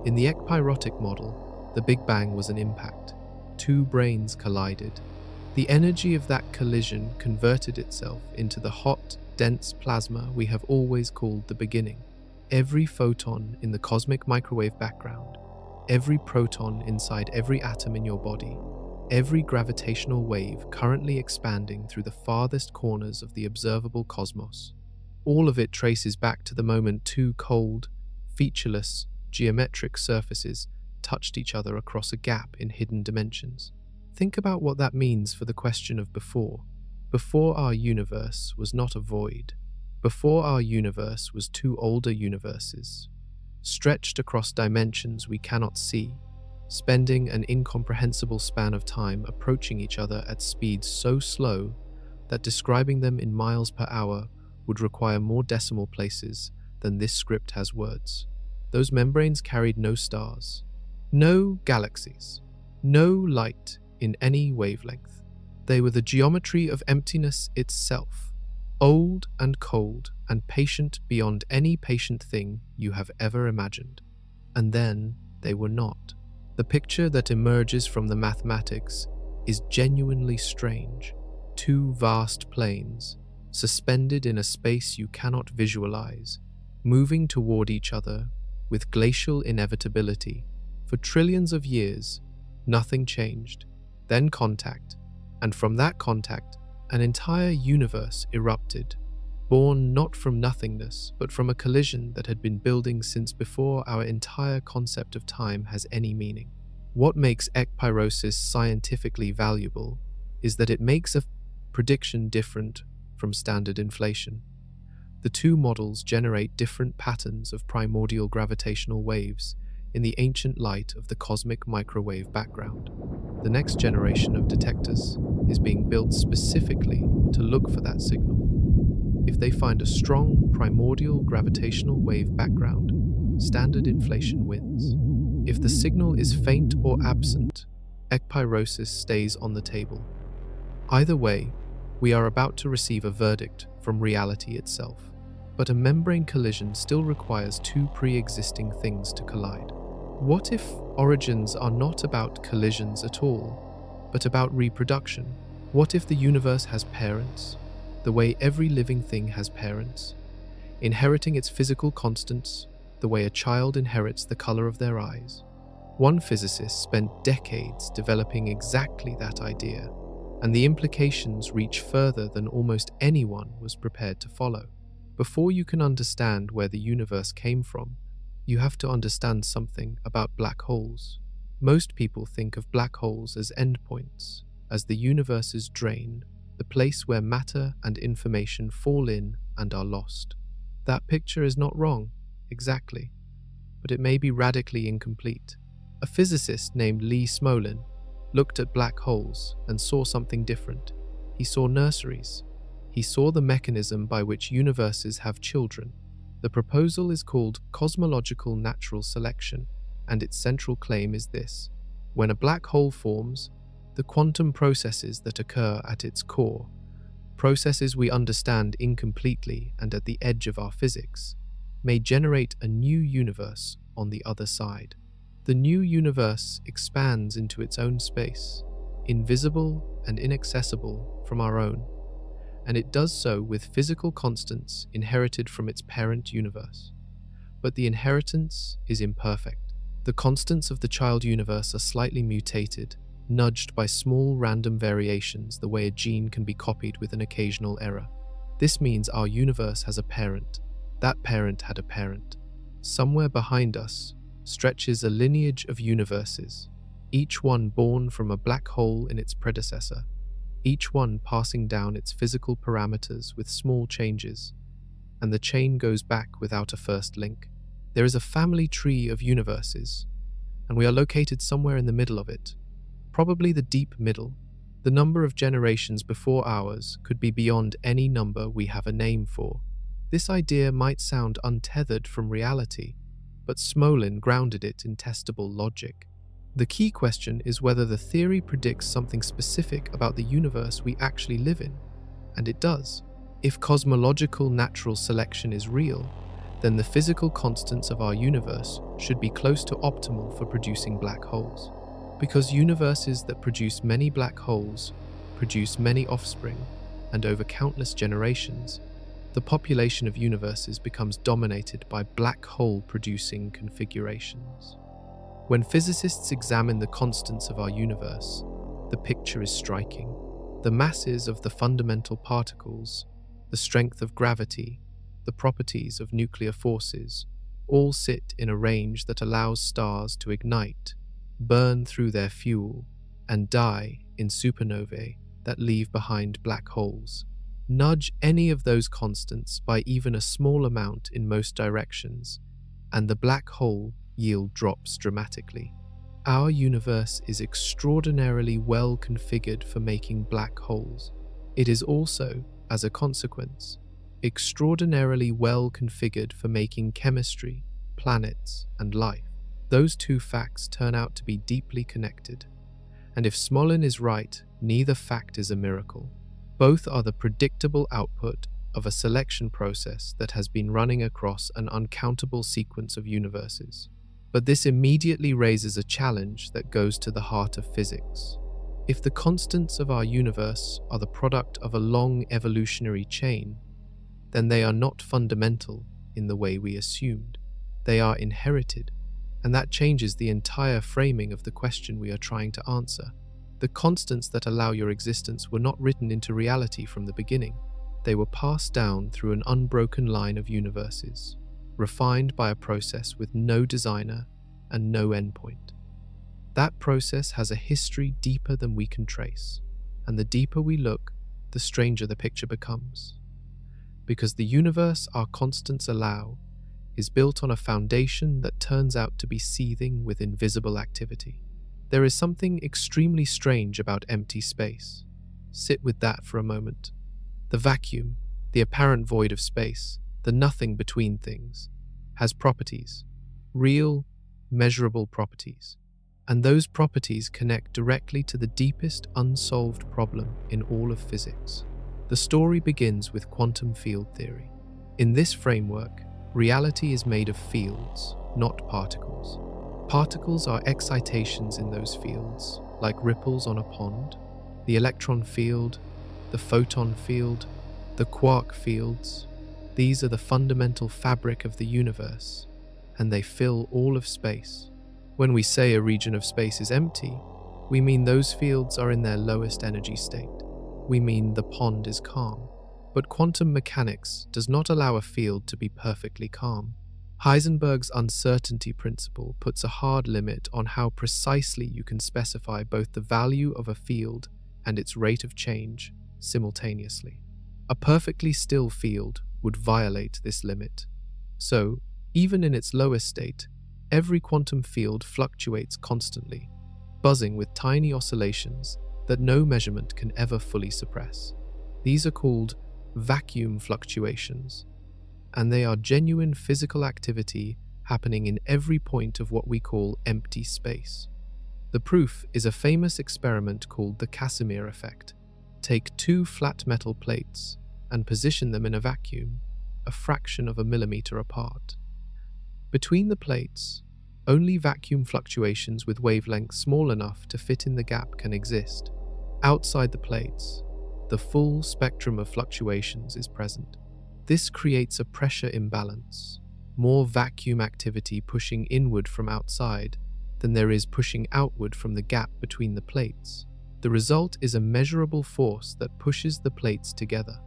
In the ekpyrotic model, the Big Bang was an impact. Two brains collided. The energy of that collision converted itself into the hot, dense plasma we have always called the beginning. Every photon in the cosmic microwave background, every proton inside every atom in your body, every gravitational wave currently expanding through the farthest corners of the observable cosmos. All of it traces back to the moment two cold, featureless, geometric surfaces touched each other across a gap in hidden dimensions. Think about what that means for the question of before. Before our universe was not a void. Before our universe was two older universes, stretched across dimensions we cannot see, spending an incomprehensible span of time approaching each other at speeds so slow that describing them in miles per hour would require more decimal places than this script has words. Those membranes carried no stars, no galaxies, no light in any wavelength. They were the geometry of emptiness itself, old and cold and patient beyond any patient thing you have ever imagined. And then they were not. The picture that emerges from the mathematics is genuinely strange. Two vast planes, suspended in a space you cannot visualize, moving toward each other with glacial inevitability. For trillions of years, nothing changed. Then contact, and from that contact, an entire universe erupted, born not from nothingness, but from a collision that had been building since before our entire concept of time has any meaning. What makes ekpyrosis scientifically valuable is that it makes a prediction different from standard inflation. The two models generate different patterns of primordial gravitational waves in the ancient light of the cosmic microwave background. The next generation of detectors is being built specifically to look for that signal. If they find a strong primordial gravitational wave background, standard inflation wins. If the signal is faint or absent, ekpyrosis stays on the table. Either way, we are about to receive a verdict from reality itself. But a membrane collision still requires two pre-existing things to collide. What if origins are not about collisions at all, but about reproduction? What if the universe has parents, the way every living thing has parents, inheriting its physical constants, the way a child inherits the color of their eyes? One physicist spent decades developing exactly that idea, and the implications reach further than almost anyone was prepared to follow. Before you can understand where the universe came from, you have to understand something about black holes. Most people think of black holes as endpoints, as the universe's drain, the place where matter and information fall in and are lost. That picture is not wrong, exactly, but it may be radically incomplete. A physicist named Lee Smolin looked at black holes and saw something different. He saw nurseries. He saw the mechanism by which universes have children. The proposal is called cosmological natural selection, and its central claim is this: when a black hole forms, the quantum processes that occur at its core, processes we understand incompletely and at the edge of our physics, may generate a new universe on the other side. The new universe expands into its own space, invisible and inaccessible from our own, and it does so with physical constants inherited from its parent universe. But the inheritance is imperfect. The constants of the child universe are slightly mutated, nudged by small random variations the way a gene can be copied with an occasional error. This means our universe has a parent. That parent had a parent. Somewhere behind us stretches a lineage of universes, each one born from a black hole in its predecessor, each one passing down its physical parameters with small changes, and the chain goes back without a first link. There is a family tree of universes, and we are located somewhere in the middle of it, probably the deep middle. The number of generations before ours could be beyond any number we have a name for. This idea might sound untethered from reality, but Smolin grounded it in testable logic. The key question is whether the theory predicts something specific about the universe we actually live in, and it does. If cosmological natural selection is real, then the physical constants of our universe should be close to optimal for producing black holes. Because universes that produce many black holes produce many offspring, and over countless generations, the population of universes becomes dominated by black hole-producing configurations. When physicists examine the constants of our universe, the picture is striking. The masses of the fundamental particles, the strength of gravity, the properties of nuclear forces, all sit in a range that allows stars to ignite, burn through their fuel, and die in supernovae that leave behind black holes. Nudge any of those constants by even a small amount in most directions, and the black hole yield drops dramatically. Our universe is extraordinarily well configured for making black holes. It is also, as a consequence, extraordinarily well configured for making chemistry, planets, and life. Those two facts turn out to be deeply connected. And if Smolin is right, neither fact is a miracle. Both are the predictable output of a selection process that has been running across an uncountable sequence of universes. But this immediately raises a challenge that goes to the heart of physics. If the constants of our universe are the product of a long evolutionary chain, then they are not fundamental in the way we assumed. They are inherited, and that changes the entire framing of the question we are trying to answer. The constants that allow your existence were not written into reality from the beginning. They were passed down through an unbroken line of universes, refined by a process with no designer and no endpoint. That process has a history deeper than we can trace, and the deeper we look, the stranger the picture becomes. Because the universe our constants allow is built on a foundation that turns out to be seething with invisible activity. There is something extremely strange about empty space. Sit with that for a moment. The vacuum, the apparent void of space, the nothing between things, has properties, real, measurable properties. And those properties connect directly to the deepest unsolved problem in all of physics. The story begins with quantum field theory. In this framework, reality is made of fields, not particles. Particles are excitations in those fields, like ripples on a pond. The electron field, the photon field, the quark fields, these are the fundamental fabric of the universe, and they fill all of space. When we say a region of space is empty, we mean those fields are in their lowest energy state. We mean the pond is calm. But quantum mechanics does not allow a field to be perfectly calm. Heisenberg's uncertainty principle puts a hard limit on how precisely you can specify both the value of a field and its rate of change simultaneously. A perfectly still field would violate this limit. So, even in its lowest state, every quantum field fluctuates constantly, buzzing with tiny oscillations that no measurement can ever fully suppress. These are called vacuum fluctuations, and they are genuine physical activity happening in every point of what we call empty space. The proof is a famous experiment called the Casimir effect. Take two flat metal plates and position them in a vacuum, a fraction of a millimeter apart. Between the plates, only vacuum fluctuations with wavelengths small enough to fit in the gap can exist. Outside the plates, the full spectrum of fluctuations is present. This creates a pressure imbalance, more vacuum activity pushing inward from outside than there is pushing outward from the gap between the plates. The result is a measurable force that pushes the plates together.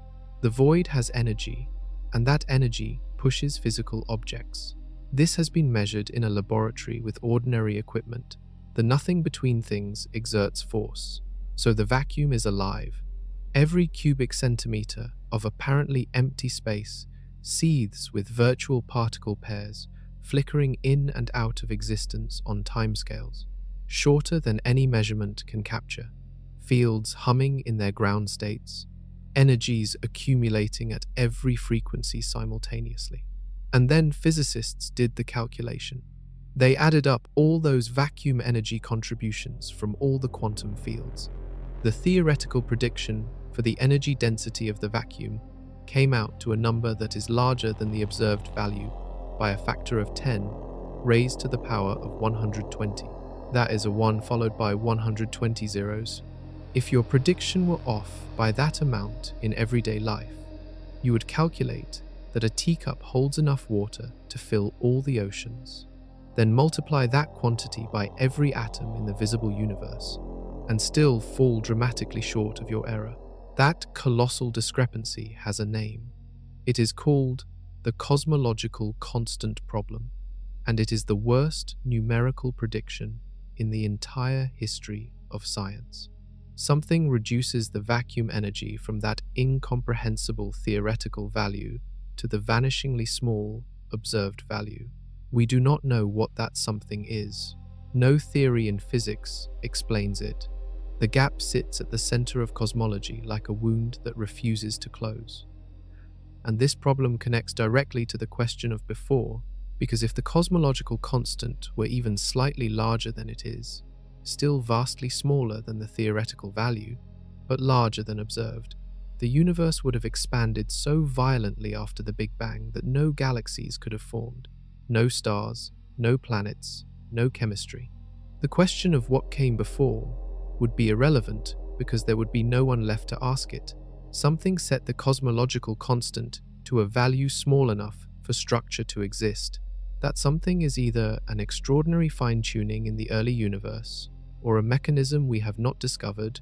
The void has energy, and that energy pushes physical objects. This has been measured in a laboratory with ordinary equipment. The nothing between things exerts force, so the vacuum is alive. Every cubic centimeter of apparently empty space seethes with virtual particle pairs flickering in and out of existence on timescales, shorter than any measurement can capture. Fields humming in their ground states, energies accumulating at every frequency simultaneously. And then physicists did the calculation. They added up all those vacuum energy contributions from all the quantum fields. The theoretical prediction for the energy density of the vacuum came out to a number that is larger than the observed value by a factor of 10 raised to the power of 120. That is a 1 followed by 120 zeros. If your prediction were off by that amount in everyday life, you would calculate that a teacup holds enough water to fill all the oceans. Then multiply that quantity by every atom in the visible universe, and still fall dramatically short of your error. That colossal discrepancy has a name. It is called the cosmological constant problem, and it is the worst numerical prediction in the entire history of science. Something reduces the vacuum energy from that incomprehensible theoretical value to the vanishingly small observed value. We do not know what that something is. No theory in physics explains it. The gap sits at the center of cosmology like a wound that refuses to close. And this problem connects directly to the question of before, because if the cosmological constant were even slightly larger than it is, still vastly smaller than the theoretical value, but larger than observed, the universe would have expanded so violently after the Big Bang that no galaxies could have formed, no stars, no planets, no chemistry. The question of what came before would be irrelevant because there would be no one left to ask it. Something set the cosmological constant to a value small enough for structure to exist. That something is either an extraordinary fine-tuning in the early universe, or a mechanism we have not discovered,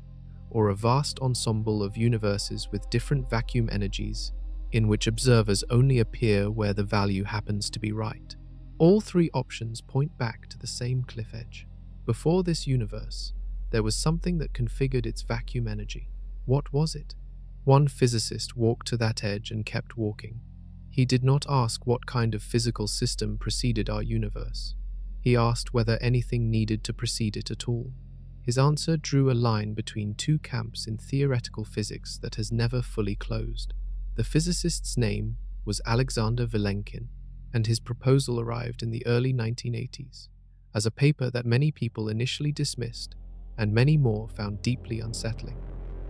or a vast ensemble of universes with different vacuum energies in which observers only appear where the value happens to be right. All three options point back to the same cliff edge. Before this universe, there was something that configured its vacuum energy. What was it? One physicist walked to that edge and kept walking. He did not ask what kind of physical system preceded our universe. He asked whether anything needed to precede it at all. His answer drew a line between two camps in theoretical physics that has never fully closed. The physicist's name was Alexander Vilenkin, and his proposal arrived in the early 1980s as a paper that many people initially dismissed and many more found deeply unsettling.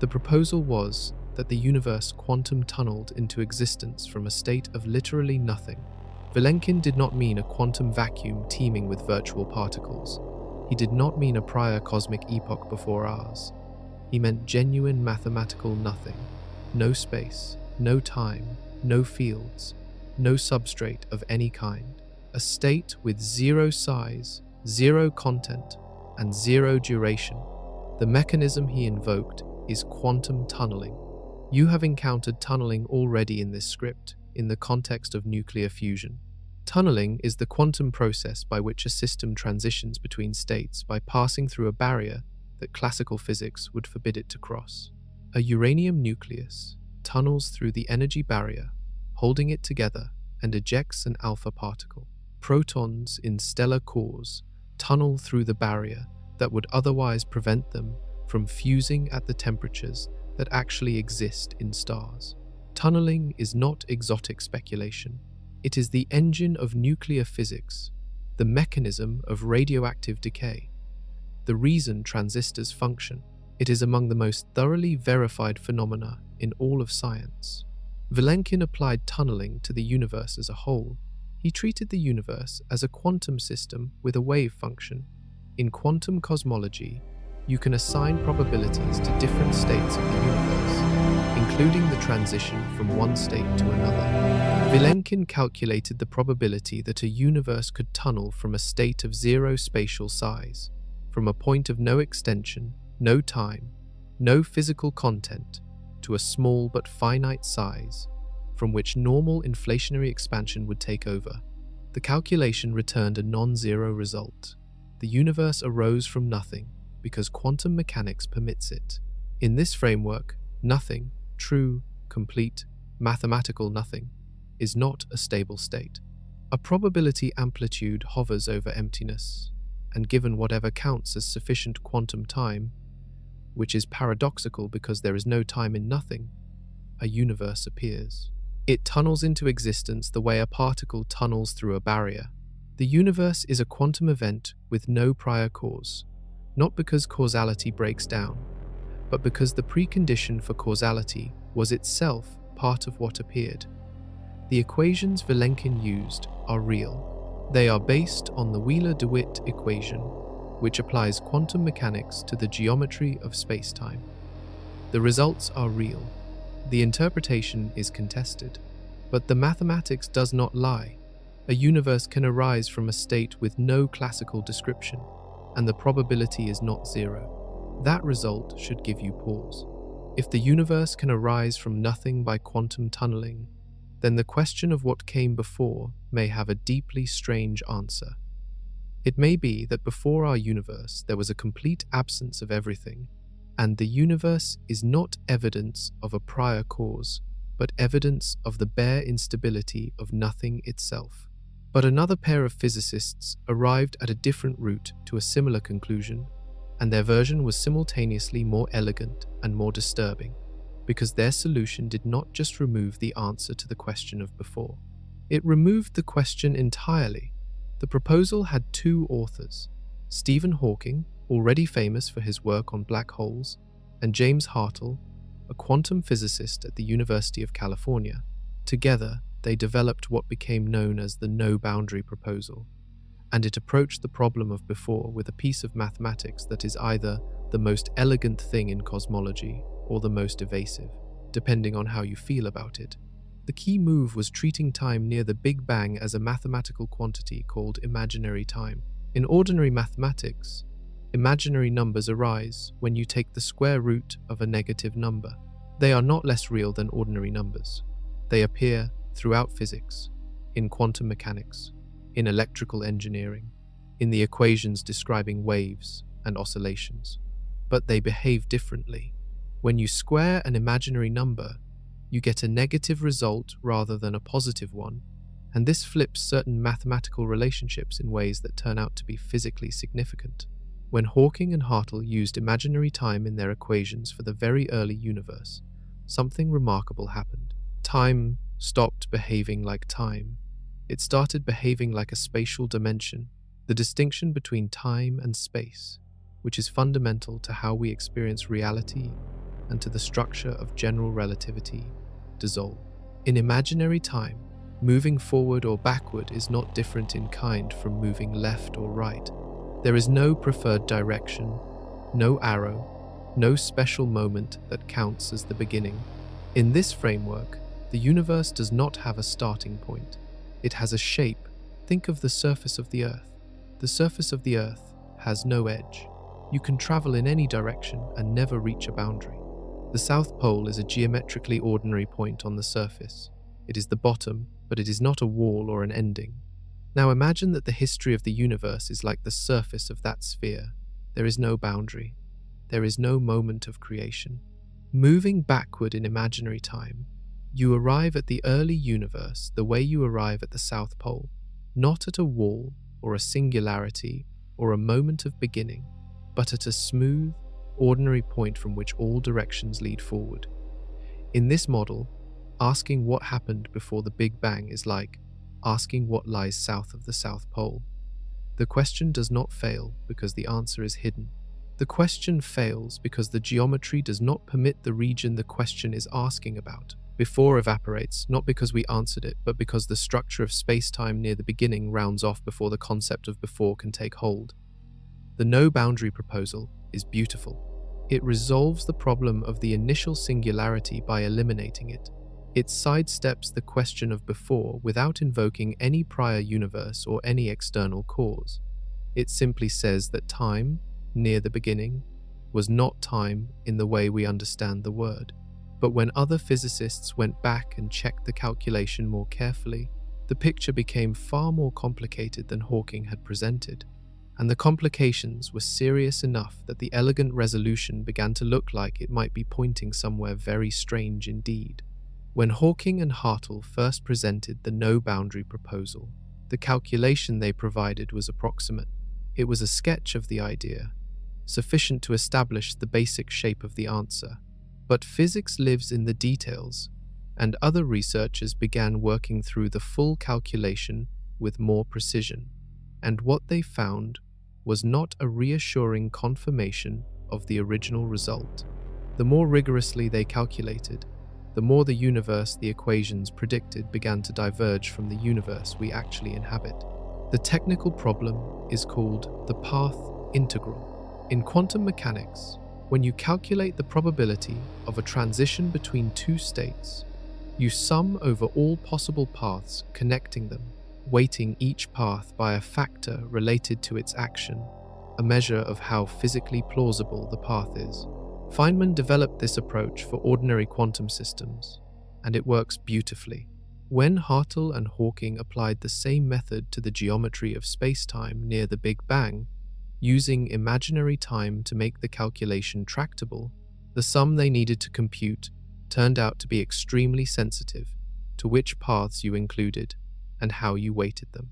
The proposal was that the universe quantum tunneled into existence from a state of literally nothing. Vilenkin did not mean a quantum vacuum teeming with virtual particles. He did not mean a prior cosmic epoch before ours. He meant genuine mathematical nothing. No space, no time, no fields, no substrate of any kind. A state with zero size, zero content, and zero duration. The mechanism he invoked is quantum tunneling. You have encountered tunneling already in this script, in the context of nuclear fusion. Tunneling is the quantum process by which a system transitions between states by passing through a barrier that classical physics would forbid it to cross. A uranium nucleus tunnels through the energy barrier, holding it together, and ejects an alpha particle. Protons in stellar cores tunnel through the barrier that would otherwise prevent them from fusing at the temperatures that actually exist in stars. Tunneling is not exotic speculation. It is the engine of nuclear physics, the mechanism of radioactive decay, the reason transistors function. It is among the most thoroughly verified phenomena in all of science. Vilenkin applied tunneling to the universe as a whole. He treated the universe as a quantum system with a wave function. In quantum cosmology, you can assign probabilities to different states of the universe, including the transition from one state to another. Vilenkin calculated the probability that a universe could tunnel from a state of zero spatial size, from a point of no extension, no time, no physical content, to a small but finite size, from which normal inflationary expansion would take over. The calculation returned a non-zero result. The universe arose from nothing because quantum mechanics permits it. In this framework, nothing, true, complete, mathematical nothing, is not a stable state. A probability amplitude hovers over emptiness, and given whatever counts as sufficient quantum time, which is paradoxical because there is no time in nothing, a universe appears. It tunnels into existence the way a particle tunnels through a barrier. The universe is a quantum event with no prior cause, not because causality breaks down, but because the precondition for causality was itself part of what appeared. The equations Vilenkin used are real. They are based on the Wheeler-DeWitt equation, which applies quantum mechanics to the geometry of spacetime. The results are real. The interpretation is contested, but the mathematics does not lie. A universe can arise from a state with no classical description, and the probability is not zero. That result should give you pause. If the universe can arise from nothing by quantum tunneling, then the question of what came before may have a deeply strange answer. It may be that before our universe there was a complete absence of everything, and the universe is not evidence of a prior cause, but evidence of the bare instability of nothing itself. But another pair of physicists arrived at a different route to a similar conclusion, and their version was simultaneously more elegant and more disturbing, because their solution did not just remove the answer to the question of before. It removed the question entirely. The proposal had two authors, Stephen Hawking, already famous for his work on black holes, and James Hartle, a quantum physicist at the University of California. Together, they developed what became known as the no-boundary proposal, and it approached the problem of before with a piece of mathematics that is either the most elegant thing in cosmology or the most evasive, depending on how you feel about it. The key move was treating time near the Big Bang as a mathematical quantity called imaginary time. In ordinary mathematics, imaginary numbers arise when you take the square root of a negative number. They are not less real than ordinary numbers. They appear throughout physics, in quantum mechanics, in electrical engineering, in the equations describing waves and oscillations. But they behave differently. When you square an imaginary number, you get a negative result rather than a positive one, and this flips certain mathematical relationships in ways that turn out to be physically significant. When Hawking and Hartle used imaginary time in their equations for the very early universe, something remarkable happened. Time stopped behaving like time. It started behaving like a spatial dimension, the distinction between time and space, which is fundamental to how we experience reality and to the structure of general relativity, dissolve. In imaginary time, moving forward or backward is not different in kind from moving left or right. There is no preferred direction, no arrow, no special moment that counts as the beginning. In this framework, the universe does not have a starting point. It has a shape. Think of the surface of the Earth. The surface of the Earth has no edge. You can travel in any direction and never reach a boundary. The South Pole is a geometrically ordinary point on the surface. It is the bottom, but it is not a wall or an ending. Now imagine that the history of the universe is like the surface of that sphere. There is no boundary. There is no moment of creation. Moving backward in imaginary time, you arrive at the early universe the way you arrive at the South Pole, not at a wall or a singularity or a moment of beginning, but at a smooth, ordinary point from which all directions lead forward. In this model, asking what happened before the Big Bang is like asking what lies south of the South Pole. The question does not fail because the answer is hidden. The question fails because the geometry does not permit the region the question is asking about. Before evaporates, not because we answered it, but because the structure of space-time near the beginning rounds off before the concept of before can take hold. The no-boundary proposal is beautiful. It resolves the problem of the initial singularity by eliminating it. It sidesteps the question of before without invoking any prior universe or any external cause. It simply says that time, near the beginning, was not time in the way we understand the word. But when other physicists went back and checked the calculation more carefully, the picture became far more complicated than Hawking had presented. And the complications were serious enough that the elegant resolution began to look like it might be pointing somewhere very strange indeed. When Hawking and Hartle first presented the no-boundary proposal, the calculation they provided was approximate. It was a sketch of the idea, sufficient to establish the basic shape of the answer. But physics lives in the details, and other researchers began working through the full calculation with more precision. And what they found was not a reassuring confirmation of the original result. The more rigorously they calculated, the more the universe the equations predicted began to diverge from the universe we actually inhabit. The technical problem is called the path integral. In quantum mechanics, when you calculate the probability of a transition between two states, you sum over all possible paths connecting them, weighting each path by a factor related to its action, a measure of how physically plausible the path is. Feynman developed this approach for ordinary quantum systems, and it works beautifully. When Hartle and Hawking applied the same method to the geometry of space-time near the Big Bang, using imaginary time to make the calculation tractable, the sum they needed to compute turned out to be extremely sensitive to which paths you included and how you weighted them.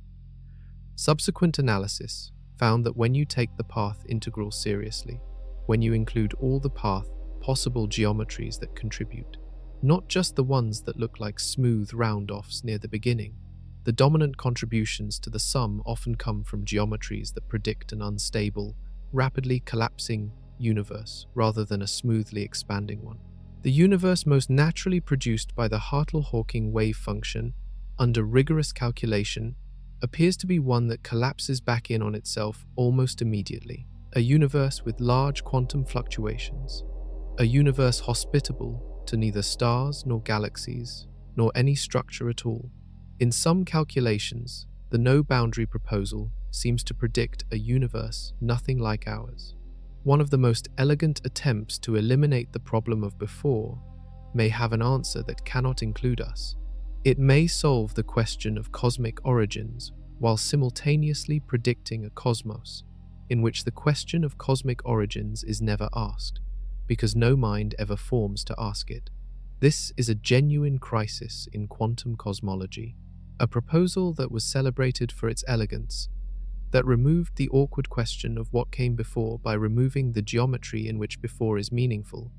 Subsequent analysis found that when you take the path integral seriously, when you include all the path possible geometries that contribute, not just the ones that look like smooth round-offs near the beginning, the dominant contributions to the sum often come from geometries that predict an unstable, rapidly collapsing universe rather than a smoothly expanding one. The universe most naturally produced by the Hartle-Hawking wave function under rigorous calculation appears to be one that collapses back in on itself almost immediately. A universe with large quantum fluctuations. A universe hospitable to neither stars nor galaxies, nor any structure at all. In some calculations, the no-boundary proposal seems to predict a universe nothing like ours. One of the most elegant attempts to eliminate the problem of before may have an answer that cannot include us. It may solve the question of cosmic origins while simultaneously predicting a cosmos in which the question of cosmic origins is never asked, because no mind ever forms to ask it. This is a genuine crisis in quantum cosmology, a proposal that was celebrated for its elegance, that removed the awkward question of what came before by removing the geometry in which before is meaningful,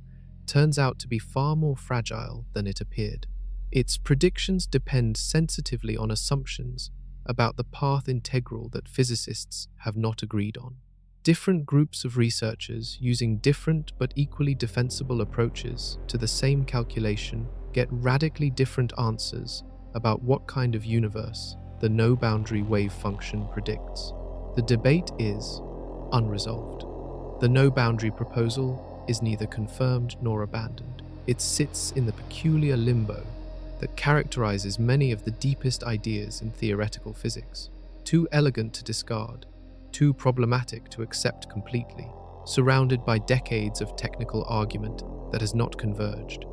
turns out to be far more fragile than it appeared. Its predictions depend sensitively on assumptions about the path integral that physicists have not agreed on. Different groups of researchers using different but equally defensible approaches to the same calculation get radically different answers about what kind of universe the no-boundary wave function predicts. The debate is unresolved. The no-boundary proposal is neither confirmed nor abandoned. It sits in the peculiar limbo that characterizes many of the deepest ideas in theoretical physics, too elegant to discard, too problematic to accept completely, surrounded by decades of technical argument that has not converged.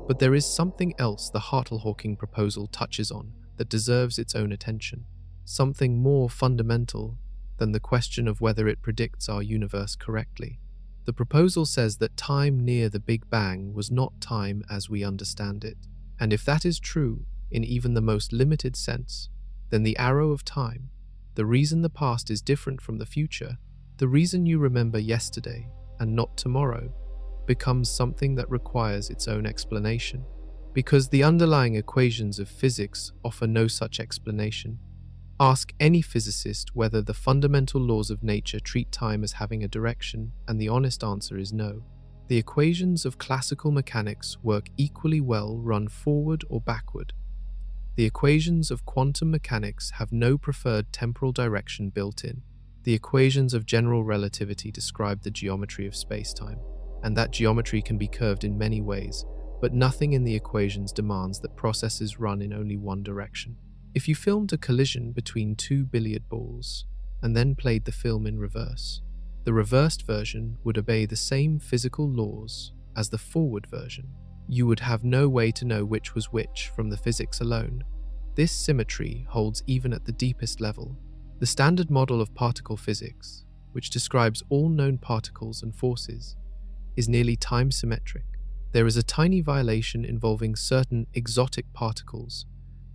But there is something else the Hartle-Hawking proposal touches on that deserves its own attention, something more fundamental than the question of whether it predicts our universe correctly. The proposal says that time near the Big Bang was not time as we understand it. And if that is true in even the most limited sense, then the arrow of time, the reason the past is different from the future, the reason you remember yesterday and not tomorrow, becomes something that requires its own explanation. Because the underlying equations of physics offer no such explanation. Ask any physicist whether the fundamental laws of nature treat time as having a direction, and the honest answer is no. The equations of classical mechanics work equally well run forward or backward. The equations of quantum mechanics have no preferred temporal direction built in. The equations of general relativity describe the geometry of space-time, and that geometry can be curved in many ways, but nothing in the equations demands that processes run in only one direction. If you filmed a collision between two billiard balls and then played the film in reverse, the reversed version would obey the same physical laws as the forward version. You would have no way to know which was which from the physics alone. This symmetry holds even at the deepest level. The standard model of particle physics, which describes all known particles and forces, is nearly time-symmetric. There is a tiny violation involving certain exotic particles,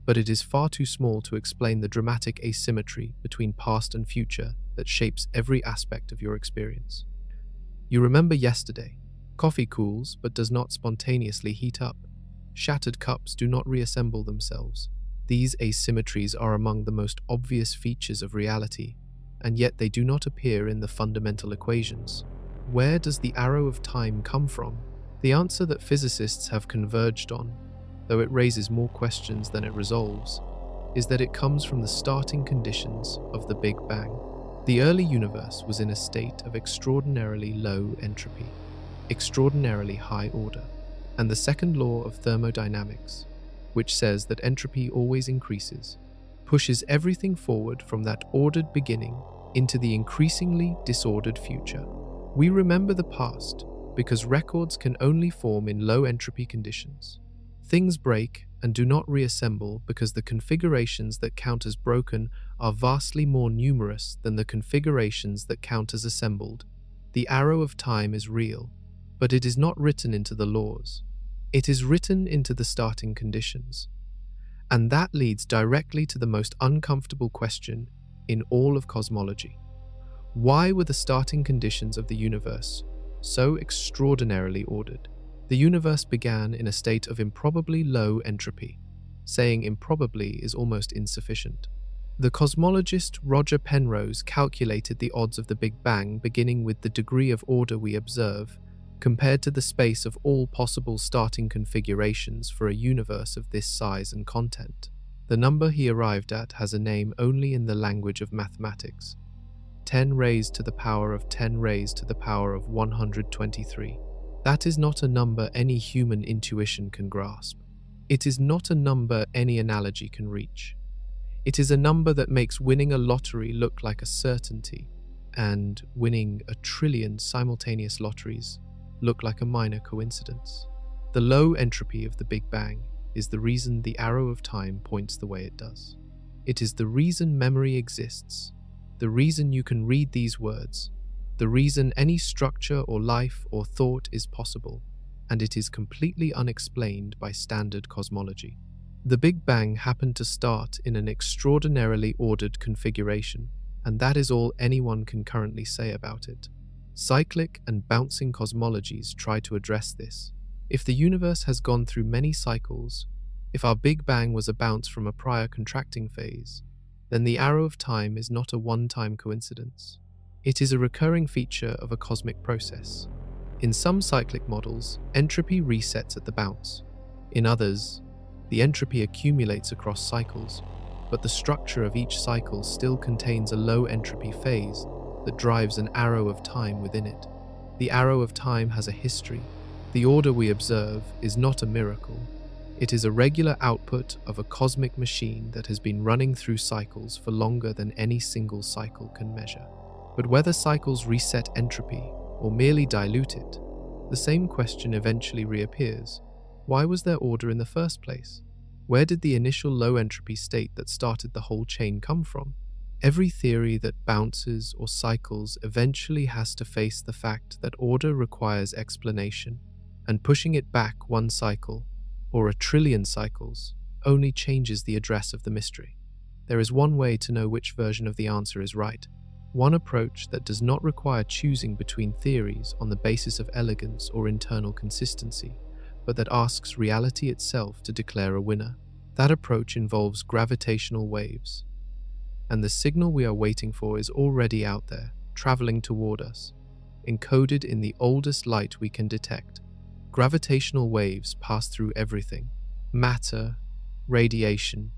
but it is far too small to explain the dramatic asymmetry between past and future that shapes every aspect of your experience. You remember yesterday. Coffee cools but does not spontaneously heat up. Shattered cups do not reassemble themselves. These asymmetries are among the most obvious features of reality, and yet they do not appear in the fundamental equations. Where does the arrow of time come from? The answer that physicists have converged on, though it raises more questions than it resolves, is that it comes from the starting conditions of the Big Bang. The early universe was in a state of extraordinarily low entropy, extraordinarily high order, and the second law of thermodynamics, which says that entropy always increases, pushes everything forward from that ordered beginning into the increasingly disordered future. We remember the past because records can only form in low entropy conditions. Things break and do not reassemble because the configurations that count as broken are vastly more numerous than the configurations that count as assembled. The arrow of time is real, but it is not written into the laws. It is written into the starting conditions. And that leads directly to the most uncomfortable question in all of cosmology. Why were the starting conditions of the universe so extraordinarily ordered? The universe began in a state of improbably low entropy. Saying improbably is almost insufficient. The cosmologist Roger Penrose calculated the odds of the Big Bang beginning with the degree of order we observe, compared to the space of all possible starting configurations for a universe of this size and content. The number he arrived at has a name only in the language of mathematics: 10 raised to the power of 10 raised to the power of 123. That is not a number any human intuition can grasp. It is not a number any analogy can reach. It is a number that makes winning a lottery look like a certainty, and winning 1 trillion simultaneous lotteries look like a minor coincidence. The low entropy of the Big Bang is the reason the arrow of time points the way it does. It is the reason memory exists, the reason you can read these words, the reason any structure or life or thought is possible, and it is completely unexplained by standard cosmology. The Big Bang happened to start in an extraordinarily ordered configuration, and that is all anyone can currently say about it. Cyclic and bouncing cosmologies try to address this. If the universe has gone through many cycles, if our Big Bang was a bounce from a prior contracting phase, then the arrow of time is not a one-time coincidence. It is a recurring feature of a cosmic process. In some cyclic models, entropy resets at the bounce. In others, the entropy accumulates across cycles, but the structure of each cycle still contains a low entropy phase that drives an arrow of time within it. The arrow of time has a history. The order we observe is not a miracle. It is a regular output of a cosmic machine that has been running through cycles for longer than any single cycle can measure. But whether cycles reset entropy or merely dilute it, the same question eventually reappears. Why was there order in the first place? Where did the initial low entropy state that started the whole chain come from? Every theory that bounces or cycles eventually has to face the fact that order requires explanation, and pushing it back one cycle, or 1 trillion cycles, only changes the address of the mystery. There is one way to know which version of the answer is right, one approach that does not require choosing between theories on the basis of elegance or internal consistency, but that asks reality itself to declare a winner. That approach involves gravitational waves. And the signal we are waiting for is already out there, traveling toward us, encoded in the oldest light we can detect. Gravitational waves pass through everything: matter, radiation,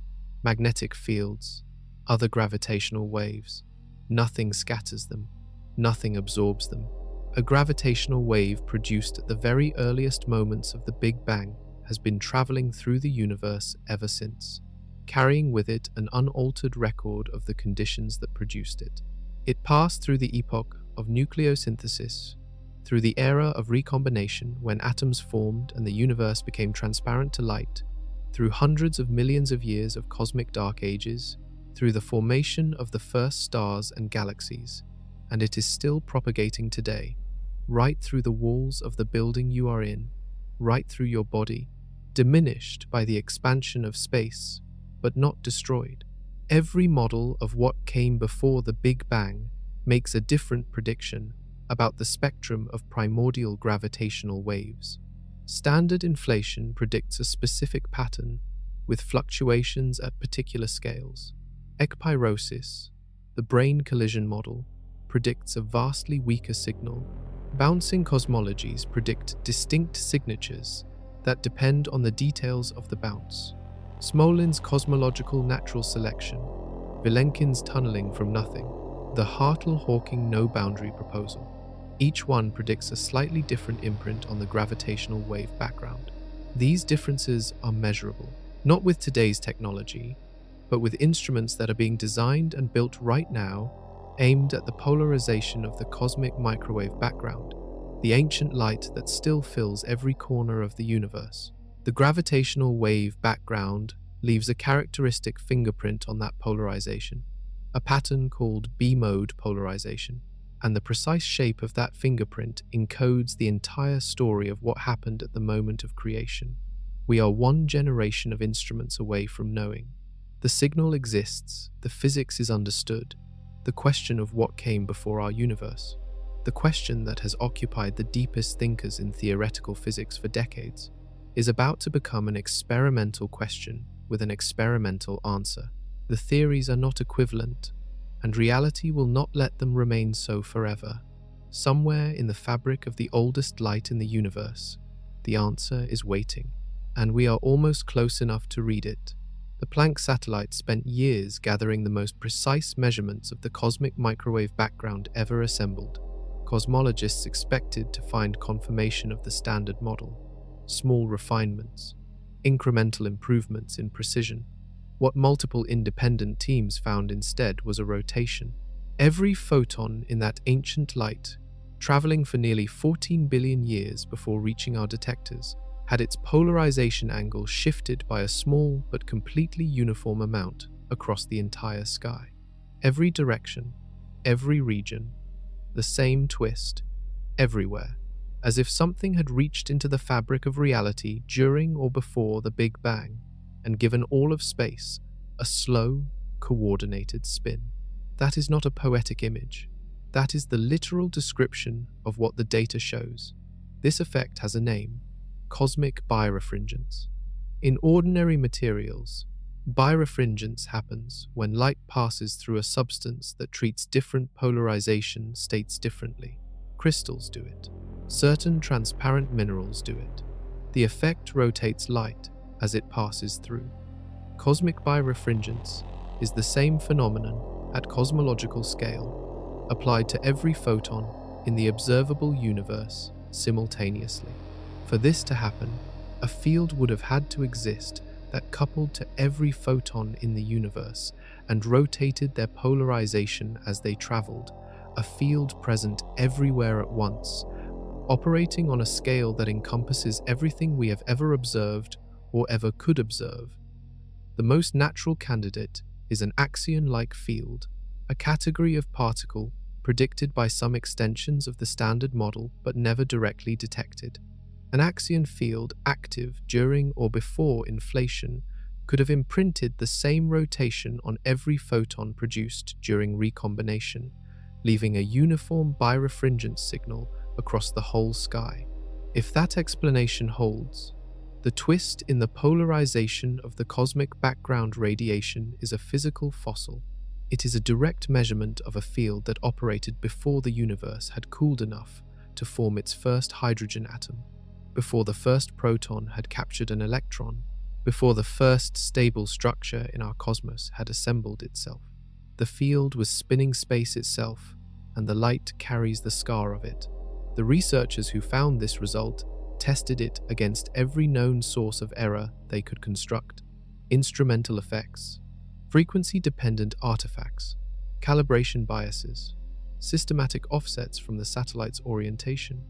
magnetic fields, other gravitational waves. Nothing scatters them. Nothing absorbs them. A gravitational wave produced at the very earliest moments of the Big Bang has been traveling through the universe ever since, carrying with it an unaltered record of the conditions that produced it. It passed through the epoch of nucleosynthesis, through the era of recombination when atoms formed and the universe became transparent to light, through hundreds of millions of years of cosmic dark ages, through the formation of the first stars and galaxies, and it is still propagating today, right through the walls of the building you are in, right through your body, diminished by the expansion of space, but not destroyed. Every model of what came before the Big Bang makes a different prediction about the spectrum of primordial gravitational waves. Standard inflation predicts a specific pattern, with fluctuations at particular scales. Ekpyrosis, the brain collision model, predicts a vastly weaker signal. Bouncing cosmologies predict distinct signatures that depend on the details of the bounce. Smolin's cosmological natural selection, Vilenkin's tunneling from nothing, the Hartle-Hawking no-boundary proposal. Each one predicts a slightly different imprint on the gravitational wave background. These differences are measurable, not with today's technology, but with instruments that are being designed and built right now, aimed at the polarization of the cosmic microwave background, the ancient light that still fills every corner of the universe. The gravitational wave background leaves a characteristic fingerprint on that polarization, a pattern called B-mode polarization, and the precise shape of that fingerprint encodes the entire story of what happened at the moment of creation. We are one generation of instruments away from knowing. The signal exists, the physics is understood, the question of what came before our universe, the question that has occupied the deepest thinkers in theoretical physics for decades, is about to become an experimental question with an experimental answer. The theories are not equivalent, and reality will not let them remain so forever. Somewhere in the fabric of the oldest light in the universe, the answer is waiting, and we are almost close enough to read it. The Planck satellite spent years gathering the most precise measurements of the cosmic microwave background ever assembled. Cosmologists expected to find confirmation of the standard model, small refinements, incremental improvements in precision. What multiple independent teams found instead was a rotation. Every photon in that ancient light, traveling for nearly 14 billion years before reaching our detectors, had its polarization angle shifted by a small but completely uniform amount across the entire sky. Every direction, every region, the same twist, everywhere, as if something had reached into the fabric of reality during or before the Big Bang and given all of space a slow, coordinated spin. That is not a poetic image. That is the literal description of what the data shows. This effect has a name: cosmic birefringence. In ordinary materials, birefringence happens when light passes through a substance that treats different polarization states differently. Crystals do it. Certain transparent minerals do it. The effect rotates light as it passes through. Cosmic birefringence is the same phenomenon at cosmological scale, applied to every photon in the observable universe simultaneously. For this to happen, a field would have had to exist that coupled to every photon in the universe and rotated their polarization as they traveled, a field present everywhere at once, operating on a scale that encompasses everything we have ever observed or ever could observe. The most natural candidate is an axion-like field, a category of particle predicted by some extensions of the standard model but never directly detected. An axion field active during or before inflation could have imprinted the same rotation on every photon produced during recombination, leaving a uniform birefringence signal across the whole sky. If that explanation holds, the twist in the polarization of the cosmic background radiation is a physical fossil. It is a direct measurement of a field that operated before the universe had cooled enough to form its first hydrogen atom, before the first proton had captured an electron, before the first stable structure in our cosmos had assembled itself. The field was spinning space itself, and the light carries the scar of it. The researchers who found this result tested it against every known source of error they could construct: instrumental effects, frequency-dependent artifacts, calibration biases, systematic offsets from the satellite's orientation.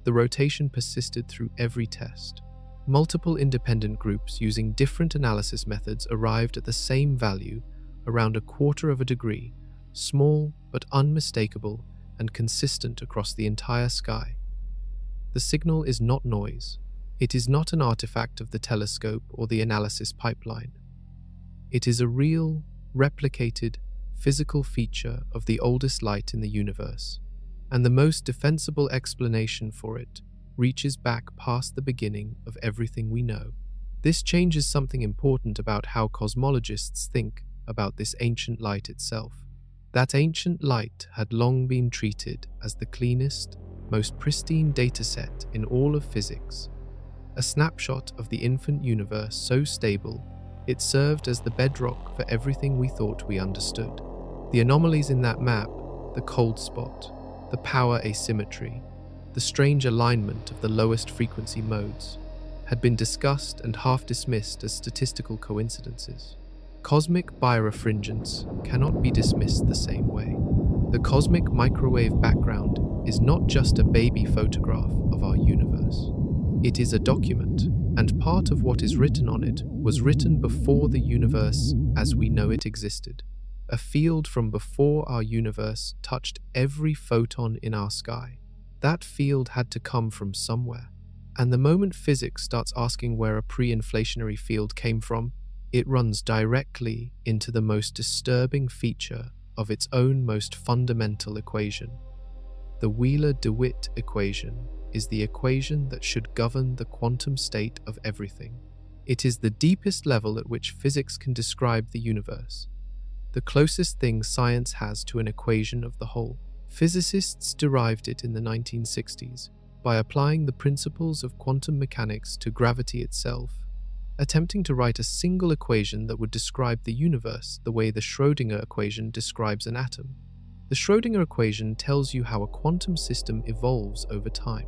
The rotation persisted through every test. Multiple independent groups using different analysis methods arrived at the same value, around 1/4 of a degree, small but unmistakable and consistent across the entire sky. The signal is not noise. It is not an artifact of the telescope or the analysis pipeline. It is a real, replicated, physical feature of the oldest light in the universe, and the most defensible explanation for it reaches back past the beginning of everything we know. This changes something important about how cosmologists think about this ancient light itself. That ancient light had long been treated as the cleanest, most pristine dataset in all of physics, a snapshot of the infant universe so stable it served as the bedrock for everything we thought we understood. The anomalies in that map, the cold spot, the power asymmetry, the strange alignment of the lowest frequency modes, had been discussed and half dismissed as statistical coincidences. Cosmic birefringence cannot be dismissed the same way. The cosmic microwave background is not just a baby photograph of our universe. It is a document, and part of what is written on it was written before the universe as we know it existed. A field from before our universe touched every photon in our sky. That field had to come from somewhere. And the moment physics starts asking where a pre-inflationary field came from, it runs directly into the most disturbing feature of its own most fundamental equation. The Wheeler-DeWitt equation is the equation that should govern the quantum state of everything. It is the deepest level at which physics can describe the universe, the closest thing science has to an equation of the whole. Physicists derived it in the 1960s by applying the principles of quantum mechanics to gravity itself, attempting to write a single equation that would describe the universe the way the Schrödinger equation describes an atom. The Schrödinger equation tells you how a quantum system evolves over time.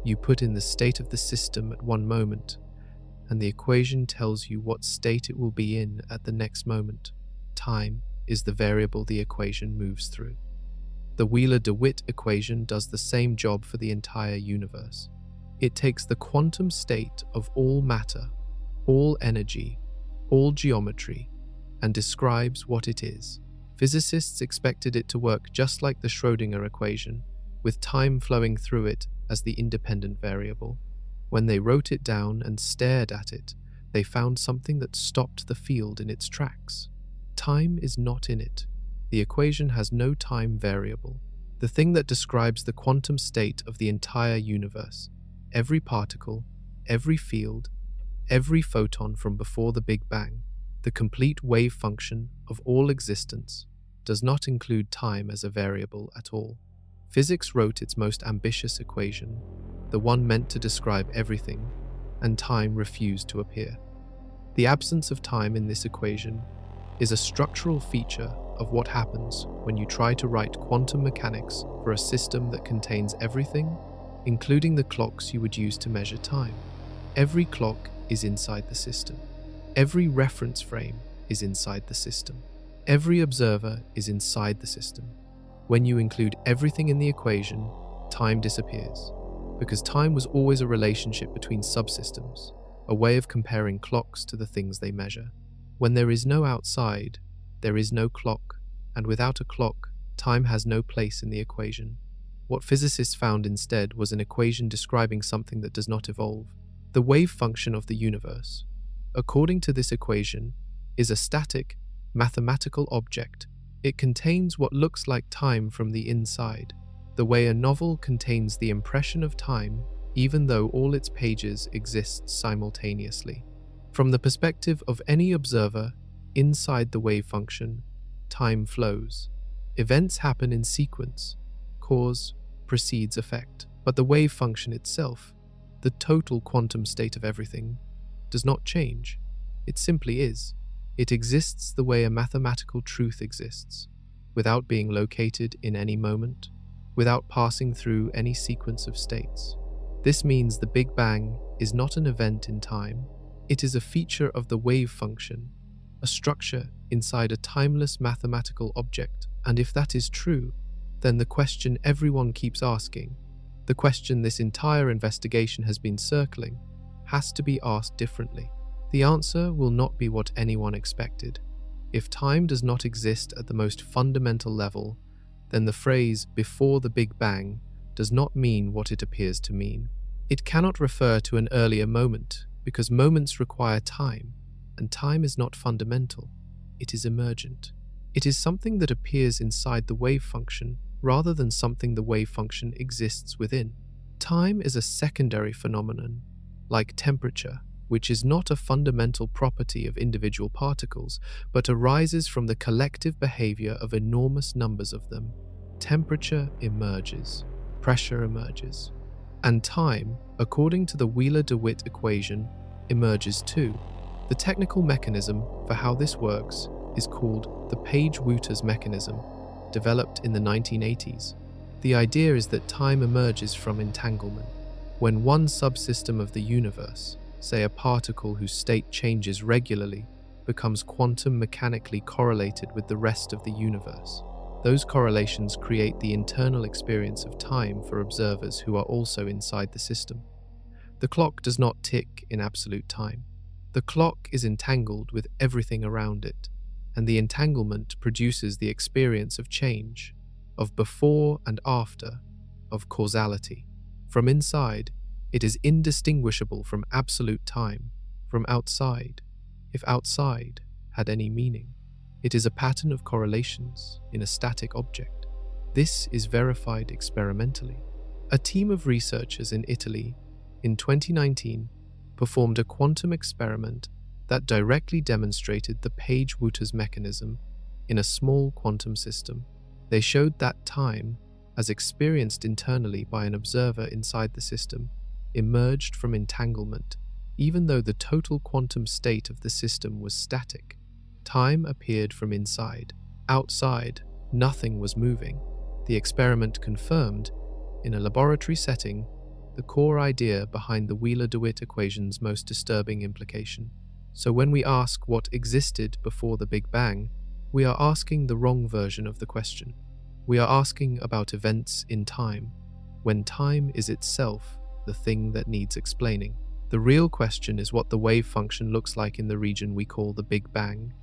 You put in the state of the system at one moment, and the equation tells you what state it will be in at the next moment. Time is the variable the equation moves through. The Wheeler-DeWitt equation does the same job for the entire universe. It takes the quantum state of all matter, all energy, all geometry, and describes what it is. Physicists expected it to work just like the Schrödinger equation, with time flowing through it as the independent variable. When they wrote it down and stared at it, they found something that stopped the field in its tracks. Time is not in it. The equation has no time variable. The thing that describes the quantum state of the entire universe, every particle, every field, every photon from before the Big Bang, the complete wave function of all existence, does not include time as a variable at all. Physics wrote its most ambitious equation, the one meant to describe everything, and time refused to appear. The absence of time in this equation is a structural feature of what happens when you try to write quantum mechanics for a system that contains everything, including the clocks you would use to measure time. Every clock is inside the system. Every reference frame is inside the system. Every observer is inside the system. When you include everything in the equation, time disappears, because time was always a relationship between subsystems, a way of comparing clocks to the things they measure. When there is no outside, there is no clock, and without a clock, time has no place in the equation. What physicists found instead was an equation describing something that does not evolve, the wave function of the universe. According to this equation, is a static, mathematical object. It contains what looks like time from the inside, the way a novel contains the impression of time, even though all its pages exist simultaneously. From the perspective of any observer, inside the wave function, time flows. Events happen in sequence. Cause precedes effect. But the wave function itself, the total quantum state of everything, does not change. It simply is. It exists the way a mathematical truth exists. without being located in any moment, without passing through any sequence of states. This means the Big Bang is not an event in time, it is a feature of the wave function, a structure inside a timeless mathematical object. And if that is true, then the question everyone keeps asking, the question this entire investigation has been circling, has to be asked differently. The answer will not be what anyone expected. If time does not exist at the most fundamental level, then the phrase "before the Big Bang" does not mean what it appears to mean. It cannot refer to an earlier moment, because moments require time, and time is not fundamental, it is emergent. It is something that appears inside the wave function, rather than something the wave function exists within. Time is a secondary phenomenon, like temperature, which is not a fundamental property of individual particles, but arises from the collective behavior of enormous numbers of them. Temperature emerges, pressure emerges, and time, according to the Wheeler-DeWitt equation, emerges too. The technical mechanism for how this works is called the Page-Wouters mechanism, developed in the 1980s. The idea is that time emerges from entanglement. When one subsystem of the universe, say a particle whose state changes regularly, becomes quantum mechanically correlated with the rest of the universe, those correlations create the internal experience of time for observers who are also inside the system. The clock does not tick in absolute time. The clock is entangled with everything around it, and the entanglement produces the experience of change, of before and after, of causality. From inside, it is indistinguishable from absolute time, from outside, if outside had any meaning. It is a pattern of correlations in a static object. This is verified experimentally. A team of researchers in Italy, in 2019, performed a quantum experiment that directly demonstrated the Page-Wouters mechanism in a small quantum system. They showed that time, as experienced internally by an observer inside the system, emerged from entanglement, even though the total quantum state of the system was static. Time appeared from inside. Outside, nothing was moving. The experiment confirmed, in a laboratory setting, the core idea behind the Wheeler-DeWitt equation's most disturbing implication. So when we ask what existed before the Big Bang, we are asking the wrong version of the question. We are asking about events in time, when time is itself the thing that needs explaining. The real question is what the wave function looks like in the region we call the Big Bang,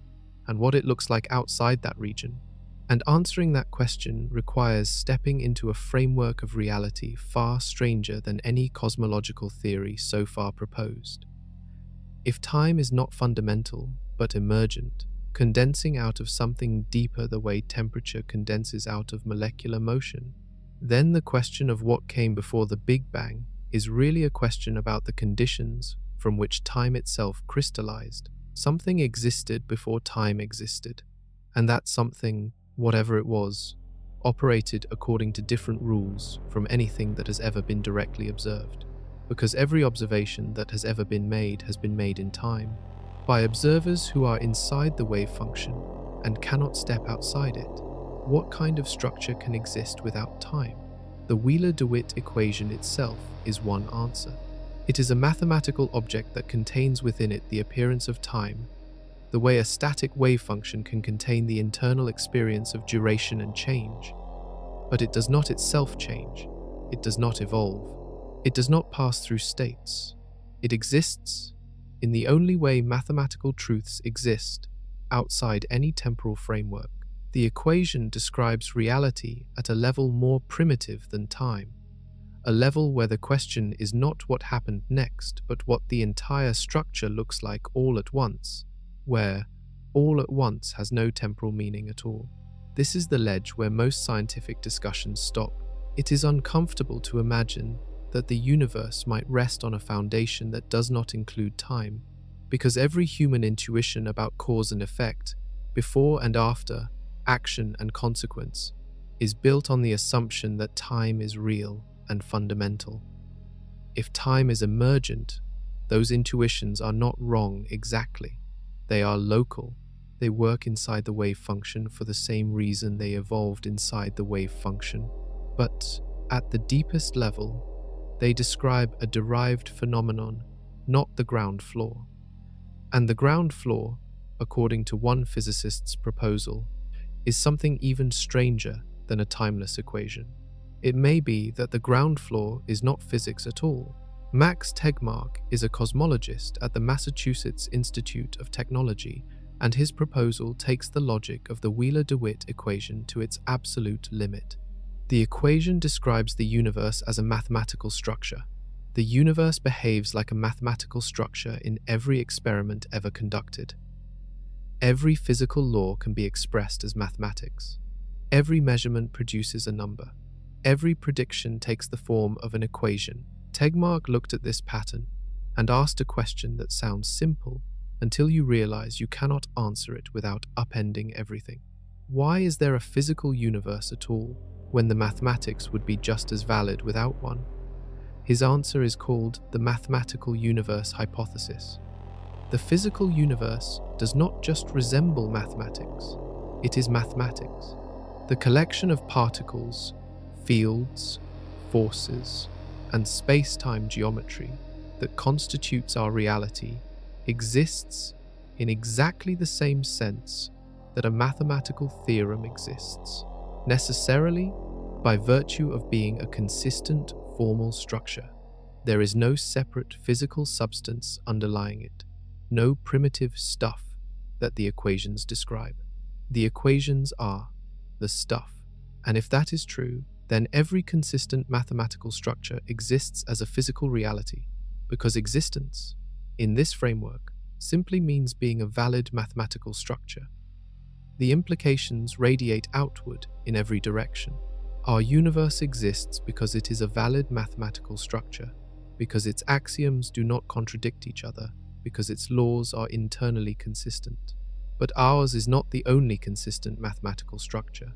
and what it looks like outside that region. And answering that question requires stepping into a framework of reality far stranger than any cosmological theory so far proposed. If time is not fundamental, but emergent, condensing out of something deeper the way temperature condenses out of molecular motion, then the question of what came before the Big Bang is really a question about the conditions from which time itself crystallized. Something existed before time existed, and that something, whatever it was, operated according to different rules from anything that has ever been directly observed, because every observation that has ever been made has been made in time, by observers who are inside the wave function and cannot step outside it. What kind of structure can exist without time? The Wheeler-DeWitt equation itself is one answer. It is a mathematical object that contains within it the appearance of time, the way a static wave function can contain the internal experience of duration and change. But it does not itself change. It does not evolve. It does not pass through states. It exists in the only way mathematical truths exist, outside any temporal framework. The equation describes reality at a level more primitive than time, a level where the question is not what happened next, but what the entire structure looks like all at once, where all at once has no temporal meaning at all. This is the ledge where most scientific discussions stop. It is uncomfortable to imagine that the universe might rest on a foundation that does not include time, because every human intuition about cause and effect, before and after, action and consequence, is built on the assumption that time is real and fundamental. If time is emergent, those intuitions are not wrong exactly. They are local. They work inside the wave function for the same reason they evolved inside the wave function. But at the deepest level, they describe a derived phenomenon, not the ground floor. And the ground floor, according to one physicist's proposal, is something even stranger than a timeless equation. It may be that the ground floor is not physics at all. Max Tegmark is a cosmologist at the Massachusetts Institute of Technology, and his proposal takes the logic of the Wheeler-DeWitt equation to its absolute limit. The equation describes the universe as a mathematical structure. The universe behaves like a mathematical structure in every experiment ever conducted. Every physical law can be expressed as mathematics. Every measurement produces a number. Every prediction takes the form of an equation. Tegmark looked at this pattern and asked a question that sounds simple until you realize you cannot answer it without upending everything. Why is there a physical universe at all when the mathematics would be just as valid without one? His answer is called the mathematical universe hypothesis. The physical universe does not just resemble mathematics, it is mathematics. The collection of particles, fields, forces, and space-time geometry that constitutes our reality exists in exactly the same sense that a mathematical theorem exists, necessarily by virtue of being a consistent formal structure. There is no separate physical substance underlying it, no primitive stuff that the equations describe. The equations are the stuff, and if that is true, then every consistent mathematical structure exists as a physical reality, because existence, in this framework, simply means being a valid mathematical structure. The implications radiate outward in every direction. Our universe exists because it is a valid mathematical structure, because its axioms do not contradict each other, because its laws are internally consistent. But ours is not the only consistent mathematical structure.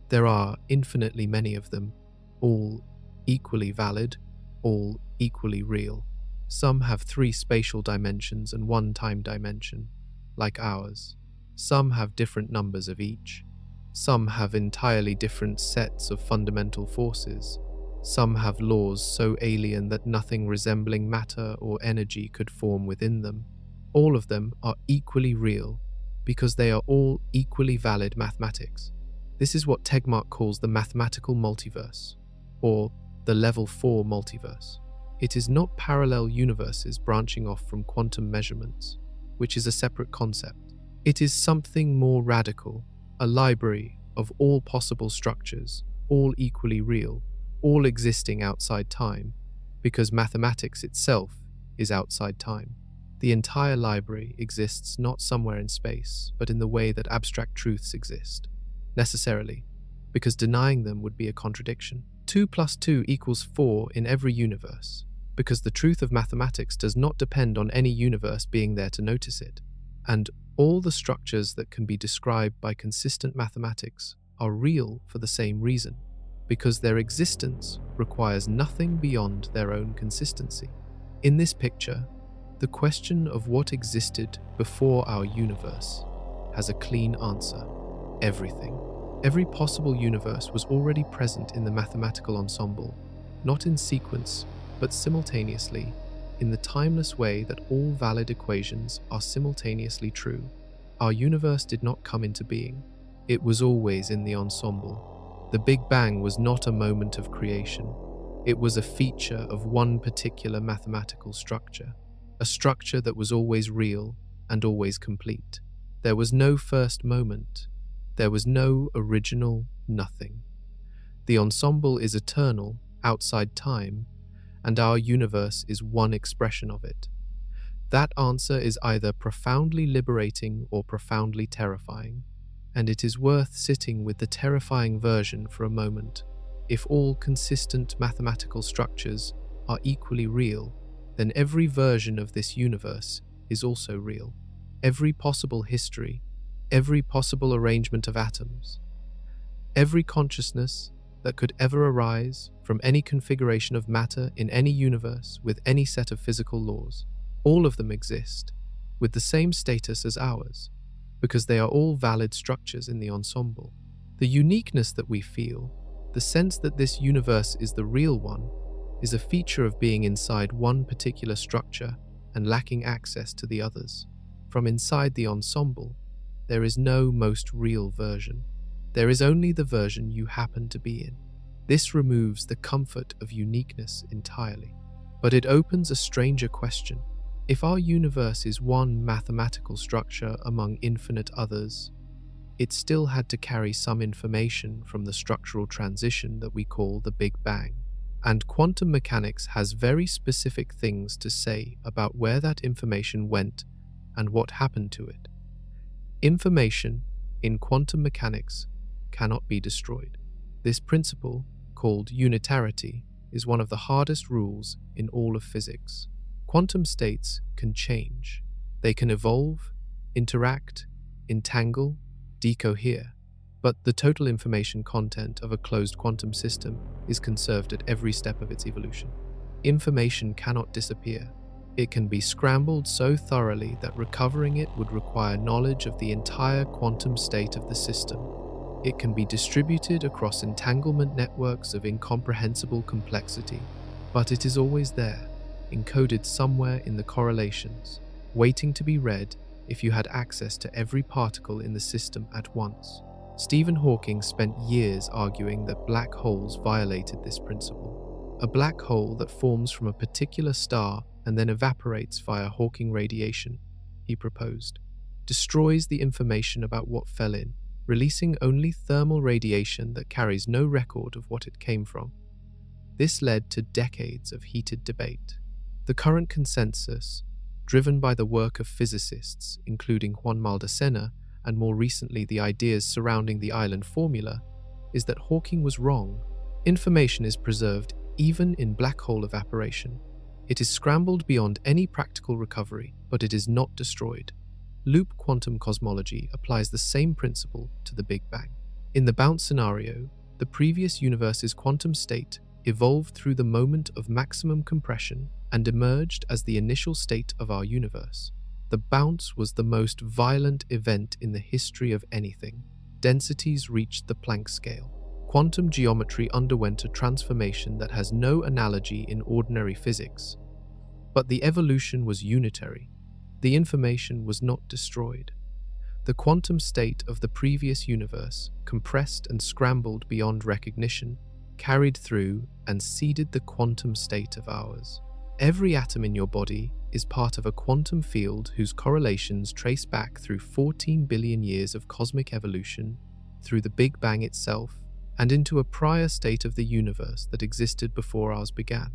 There are infinitely many of them, all equally valid, all equally real. Some have 3 spatial dimensions and 1 time dimension, like ours. Some have different numbers of each. Some have entirely different sets of fundamental forces. Some have laws so alien that nothing resembling matter or energy could form within them. All of them are equally real because they are all equally valid mathematics. This is what Tegmark calls the mathematical multiverse, or the level 4 multiverse. It is not parallel universes branching off from quantum measurements, which is a separate concept. It is something more radical, a library of all possible structures, all equally real, all existing outside time, because mathematics itself is outside time. The entire library exists not somewhere in space, but in the way that abstract truths exist, necessarily, because denying them would be a contradiction. 2 + 2 = 4 in every universe, because the truth of mathematics does not depend on any universe being there to notice it, and all the structures that can be described by consistent mathematics are real for the same reason, because their existence requires nothing beyond their own consistency. In this picture, the question of what existed before our universe has a clean answer: everything. Every possible universe was already present in the mathematical ensemble, not in sequence, but simultaneously, in the timeless way that all valid equations are simultaneously true. Our universe did not come into being. It was always in the ensemble. The Big Bang was not a moment of creation. It was a feature of one particular mathematical structure, a structure that was always real and always complete. There was no first moment. There was no original nothing. The ensemble is eternal, outside time, and our universe is one expression of it. That answer is either profoundly liberating or profoundly terrifying, and it is worth sitting with the terrifying version for a moment. If all consistent mathematical structures are equally real, then every version of this universe is also real. Every possible history, every possible arrangement of atoms, every consciousness that could ever arise from any configuration of matter in any universe with any set of physical laws, all of them exist with the same status as ours, because they are all valid structures in the ensemble. The uniqueness that we feel, the sense that this universe is the real one, is a feature of being inside one particular structure and lacking access to the others. From inside the ensemble, there is no most real version. There is only the version you happen to be in. This removes the comfort of uniqueness entirely. But it opens a stranger question. If our universe is one mathematical structure among infinite others, it still had to carry some information from the structural transition that we call the Big Bang. And quantum mechanics has very specific things to say about where that information went and what happened to it. Information in quantum mechanics cannot be destroyed. This principle, called unitarity, is one of the hardest rules in all of physics. Quantum states can change. They can evolve, interact, entangle, decohere, but the total information content of a closed quantum system is conserved at every step of its evolution. Information cannot disappear. It can be scrambled so thoroughly that recovering it would require knowledge of the entire quantum state of the system. It can be distributed across entanglement networks of incomprehensible complexity, but it is always there, encoded somewhere in the correlations, waiting to be read if you had access to every particle in the system at once. Stephen Hawking spent years arguing that black holes violated this principle. A black hole that forms from a particular star and then evaporates via Hawking radiation, he proposed, destroys the information about what fell in, releasing only thermal radiation that carries no record of what it came from. This led to decades of heated debate. The current consensus, driven by the work of physicists, including Juan Maldacena, and more recently the ideas surrounding the island formula, is that Hawking was wrong. Information is preserved even in black hole evaporation. It is scrambled beyond any practical recovery, but it is not destroyed. Loop quantum cosmology applies the same principle to the Big Bang. In the bounce scenario, the previous universe's quantum state evolved through the moment of maximum compression and emerged as the initial state of our universe. The bounce was the most violent event in the history of anything. Densities reached the Planck scale. Quantum geometry underwent a transformation that has no analogy in ordinary physics. But the evolution was unitary. The information was not destroyed. The quantum state of the previous universe, compressed and scrambled beyond recognition, carried through and seeded the quantum state of ours. Every atom in your body is part of a quantum field whose correlations trace back through 14 billion years of cosmic evolution, through the Big Bang itself, and into a prior state of the universe that existed before ours began.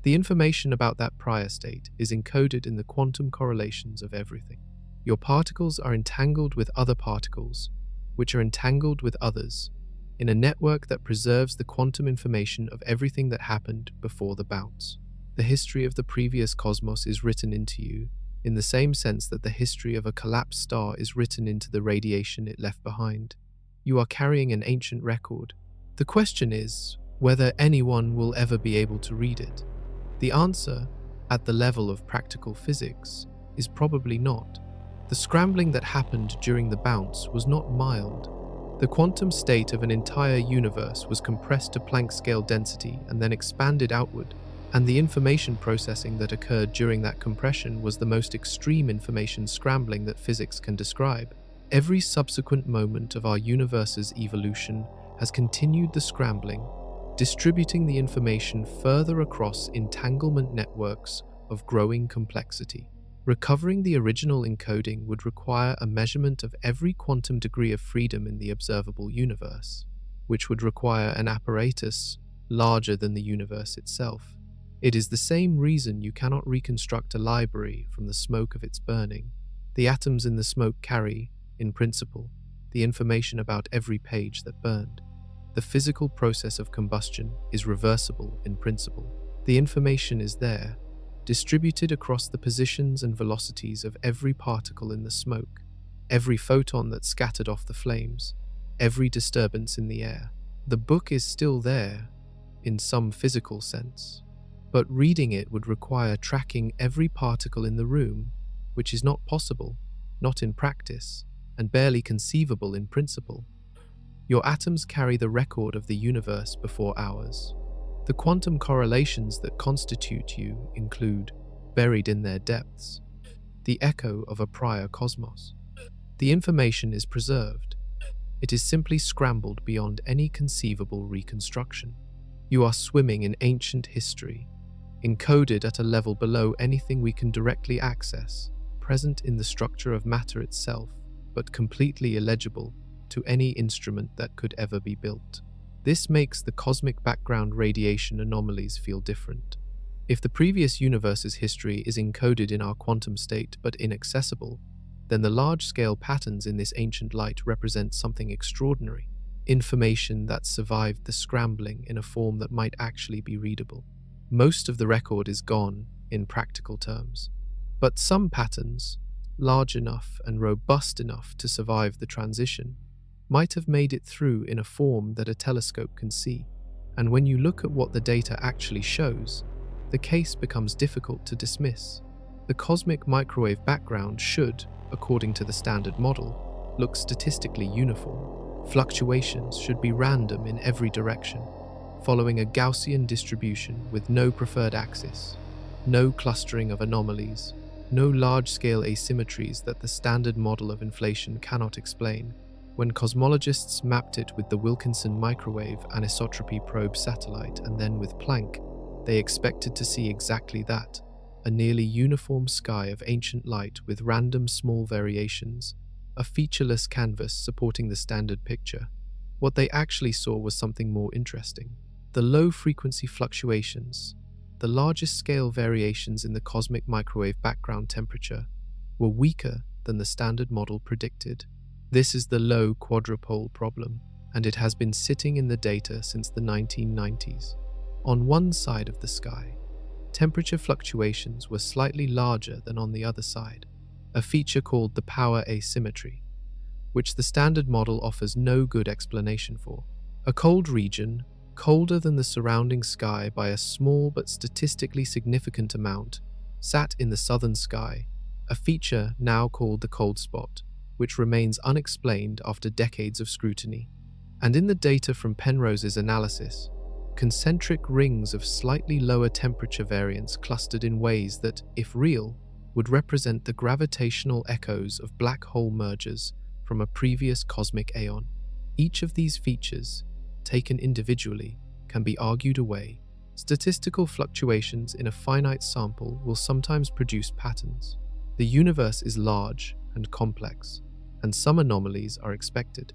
The information about that prior state is encoded in the quantum correlations of everything. Your particles are entangled with other particles, which are entangled with others, in a network that preserves the quantum information of everything that happened before the bounce. The history of the previous cosmos is written into you, in the same sense that the history of a collapsed star is written into the radiation it left behind. You are carrying an ancient record. The question is whether anyone will ever be able to read it. The answer, at the level of practical physics, is probably not. The scrambling that happened during the bounce was not mild. The quantum state of an entire universe was compressed to Planck scale density and then expanded outward, and the information processing that occurred during that compression was the most extreme information scrambling that physics can describe. Every subsequent moment of our universe's evolution has continued the scrambling, distributing the information further across entanglement networks of growing complexity. Recovering the original encoding would require a measurement of every quantum degree of freedom in the observable universe, which would require an apparatus larger than the universe itself. It is the same reason you cannot reconstruct a library from the smoke of its burning. The atoms in the smoke carry, in principle, the information about every page that burned. The physical process of combustion is reversible in principle. The information is there, distributed across the positions and velocities of every particle in the smoke, every photon that scattered off the flames, every disturbance in the air. The book is still there, in some physical sense, but reading it would require tracking every particle in the room, which is not possible, not in practice. and barely conceivable in principle. Your atoms carry the record of the universe before ours. The quantum correlations that constitute you include, buried in their depths, the echo of a prior cosmos. The information is preserved. It is simply scrambled beyond any conceivable reconstruction. You are swimming in ancient history, encoded at a level below anything we can directly access, present in the structure of matter itself, but completely illegible to any instrument that could ever be built. This makes the cosmic background radiation anomalies feel different. If the previous universe's history is encoded in our quantum state but inaccessible, then the large-scale patterns in this ancient light represent something extraordinary, information that survived the scrambling in a form that might actually be readable. Most of the record is gone, in practical terms, but some patterns, large enough and robust enough to survive the transition, might have made it through in a form that a telescope can see. And when you look at what the data actually shows, the case becomes difficult to dismiss. The cosmic microwave background should, according to the standard model, look statistically uniform. Fluctuations should be random in every direction, following a Gaussian distribution with no preferred axis, no clustering of anomalies, no large-scale asymmetries that the standard model of inflation cannot explain. When cosmologists mapped it with the Wilkinson microwave anisotropy probe satellite and then with Planck, they expected to see exactly that, a nearly uniform sky of ancient light with random small variations, a featureless canvas supporting the standard picture. What they actually saw was something more interesting. The low-frequency fluctuations, the largest scale variations in the cosmic microwave background temperature, were weaker than the standard model predicted. This is the low quadrupole problem, and it has been sitting in the data since the 1990s. On one side of the sky, temperature fluctuations were slightly larger than on the other side, a feature called the power asymmetry, which the standard model offers no good explanation for. A cold region, colder than the surrounding sky by a small but statistically significant amount, sat in the southern sky, a feature now called the cold spot, which remains unexplained after decades of scrutiny. And in the data from Penrose's analysis, concentric rings of slightly lower temperature variance clustered in ways that, if real, would represent the gravitational echoes of black hole mergers from a previous cosmic aeon. Each of these features, taken individually, can be argued away. Statistical fluctuations in a finite sample will sometimes produce patterns. The universe is large and complex, and some anomalies are expected.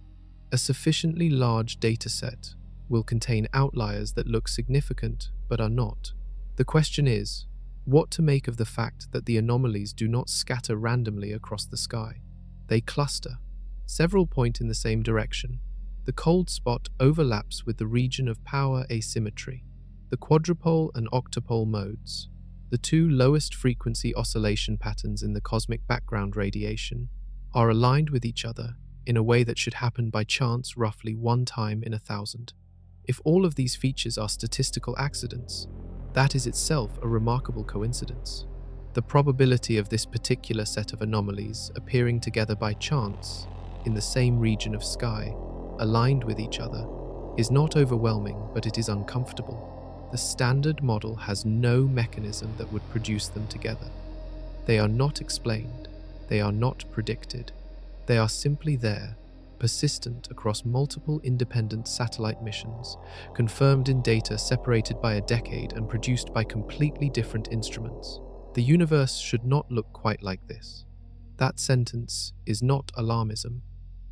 A sufficiently large dataset will contain outliers that look significant but are not. The question is, what to make of the fact that the anomalies do not scatter randomly across the sky. They cluster. Several point in the same direction. The cold spot overlaps with the region of power asymmetry. The quadrupole and octopole modes, the two lowest frequency oscillation patterns in the cosmic background radiation, are aligned with each other in a way that should happen by chance roughly one time in 1,000. If all of these features are statistical accidents, that is itself a remarkable coincidence. The probability of this particular set of anomalies appearing together by chance in the same region of sky, aligned with each other, is not overwhelming, but it is uncomfortable. The standard model has no mechanism that would produce them together. They are not explained. They are not predicted. They are simply there, persistent across multiple independent satellite missions, confirmed in data separated by a decade and produced by completely different instruments. The universe should not look quite like this. That sentence is not alarmism.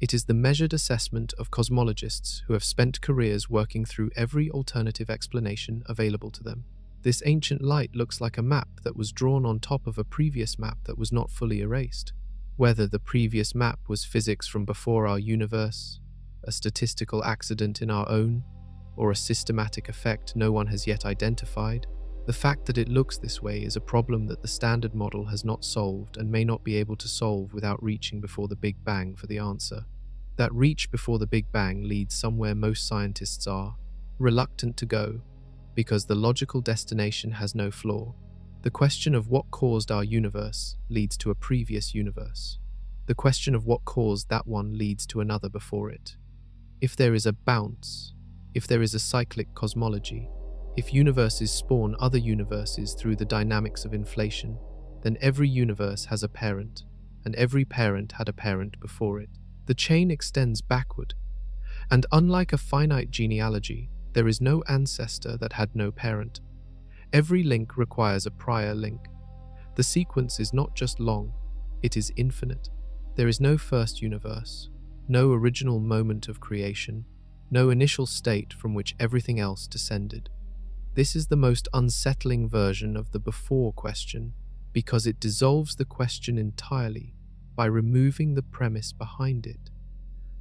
It is the measured assessment of cosmologists who have spent careers working through every alternative explanation available to them. This ancient light looks like a map that was drawn on top of a previous map that was not fully erased. Whether the previous map was physics from before our universe, a statistical accident in our own, or a systematic effect no one has yet identified, the fact that it looks this way is a problem that the standard model has not solved and may not be able to solve without reaching before the Big Bang for the answer. That reach before the Big Bang leads somewhere most scientists are reluctant to go, because the logical destination has no flaw. The question of what caused our universe leads to a previous universe. The question of what caused that one leads to another before it. If there is a bounce, if there is a cyclic cosmology, if universes spawn other universes through the dynamics of inflation, then every universe has a parent, and every parent had a parent before it. The chain extends backward, and unlike a finite genealogy, there is no ancestor that had no parent. Every link requires a prior link. The sequence is not just long, it is infinite. There is no first universe, no original moment of creation, no initial state from which everything else descended. This is the most unsettling version of the before question, because it dissolves the question entirely by removing the premise behind it.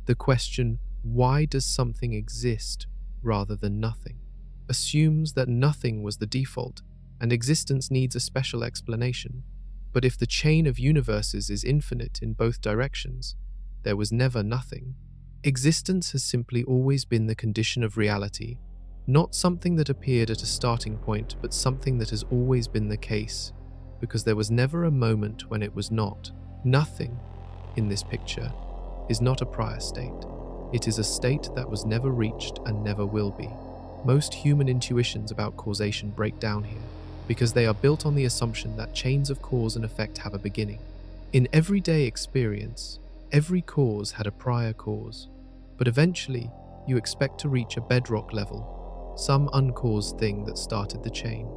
The question, why does something exist rather than nothing, assumes that nothing was the default and existence needs a special explanation. But if the chain of universes is infinite in both directions, there was never nothing. Existence has simply always been the condition of reality, not something that appeared at a starting point, but something that has always been the case, because there was never a moment when it was not. Nothing in this picture is not a prior state. It is a state that was never reached and never will be. Most human intuitions about causation break down here, because they are built on the assumption that chains of cause and effect have a beginning. In everyday experience, every cause had a prior cause, but eventually you expect to reach a bedrock level, some uncaused thing that started the chain.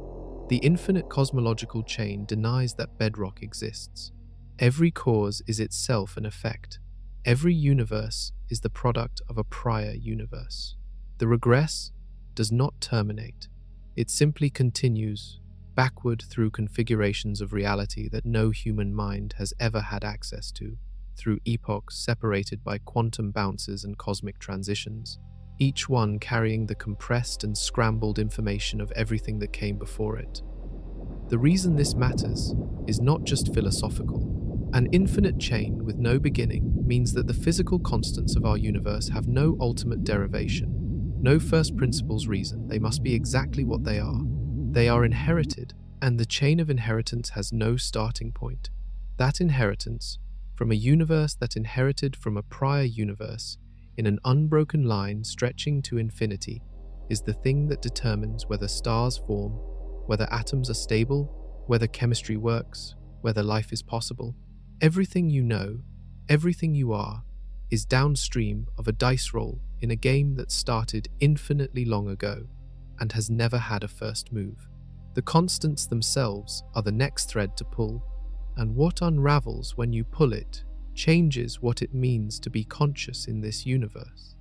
The infinite cosmological chain denies that bedrock exists. Every cause is itself an effect. Every universe is the product of a prior universe. The regress does not terminate. It simply continues backward through configurations of reality that no human mind has ever had access to, through epochs separated by quantum bounces and cosmic transitions, each one carrying the compressed and scrambled information of everything that came before it. The reason this matters is not just philosophical. An infinite chain with no beginning means that the physical constants of our universe have no ultimate derivation, no first principles reason. They must be exactly what they are. They are inherited, and the chain of inheritance has no starting point. That inheritance, from a universe that inherited from a prior universe, in an unbroken line stretching to infinity, is the thing that determines whether stars form, whether atoms are stable, whether chemistry works, whether life is possible. Everything you know, everything you are, is downstream of a dice roll in a game that started infinitely long ago and has never had a first move. The constants themselves are the next thread to pull, and what unravels when you pull it changes what it means to be conscious in this universe.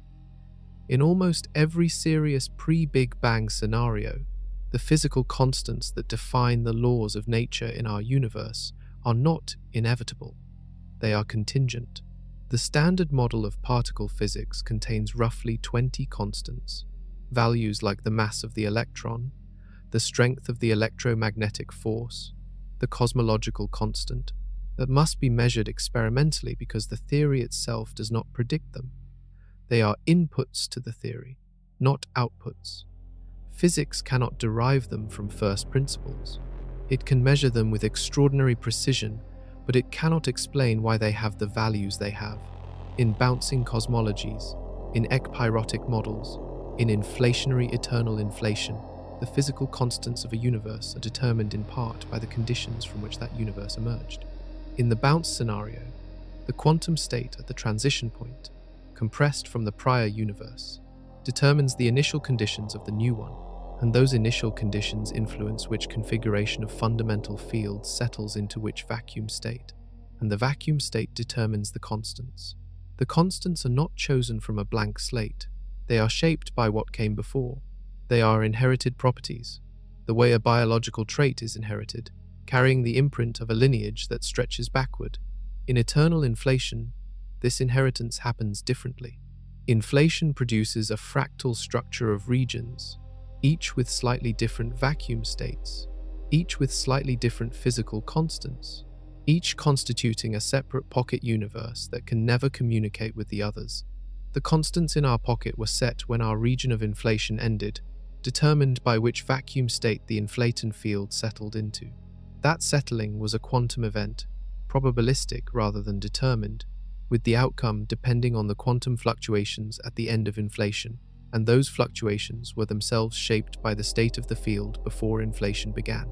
In almost every serious pre-Big Bang scenario, the physical constants that define the laws of nature in our universe are not inevitable. They are contingent. The standard model of particle physics contains roughly 20 constants, values like the mass of the electron, the strength of the electromagnetic force, the cosmological constant, that must be measured experimentally because the theory itself does not predict them. They are inputs to the theory, not outputs. Physics cannot derive them from first principles. It can measure them with extraordinary precision, but it cannot explain why they have the values they have. In bouncing cosmologies, in ekpyrotic models, in inflationary eternal inflation, the physical constants of a universe are determined in part by the conditions from which that universe emerged. In the bounce scenario, the quantum state at the transition point, compressed from the prior universe, determines the initial conditions of the new one, and those initial conditions influence which configuration of fundamental fields settles into which vacuum state, and the vacuum state determines the constants. The constants are not chosen from a blank slate. They are shaped by what came before. They are inherited properties, the way a biological trait is inherited, carrying the imprint of a lineage that stretches backward. In eternal inflation, this inheritance happens differently. Inflation produces a fractal structure of regions, each with slightly different vacuum states, each with slightly different physical constants, each constituting a separate pocket universe that can never communicate with the others. The constants in our pocket were set when our region of inflation ended, determined by which vacuum state the inflaton field settled into. That settling was a quantum event, probabilistic rather than determined, with the outcome depending on the quantum fluctuations at the end of inflation, and those fluctuations were themselves shaped by the state of the field before inflation began.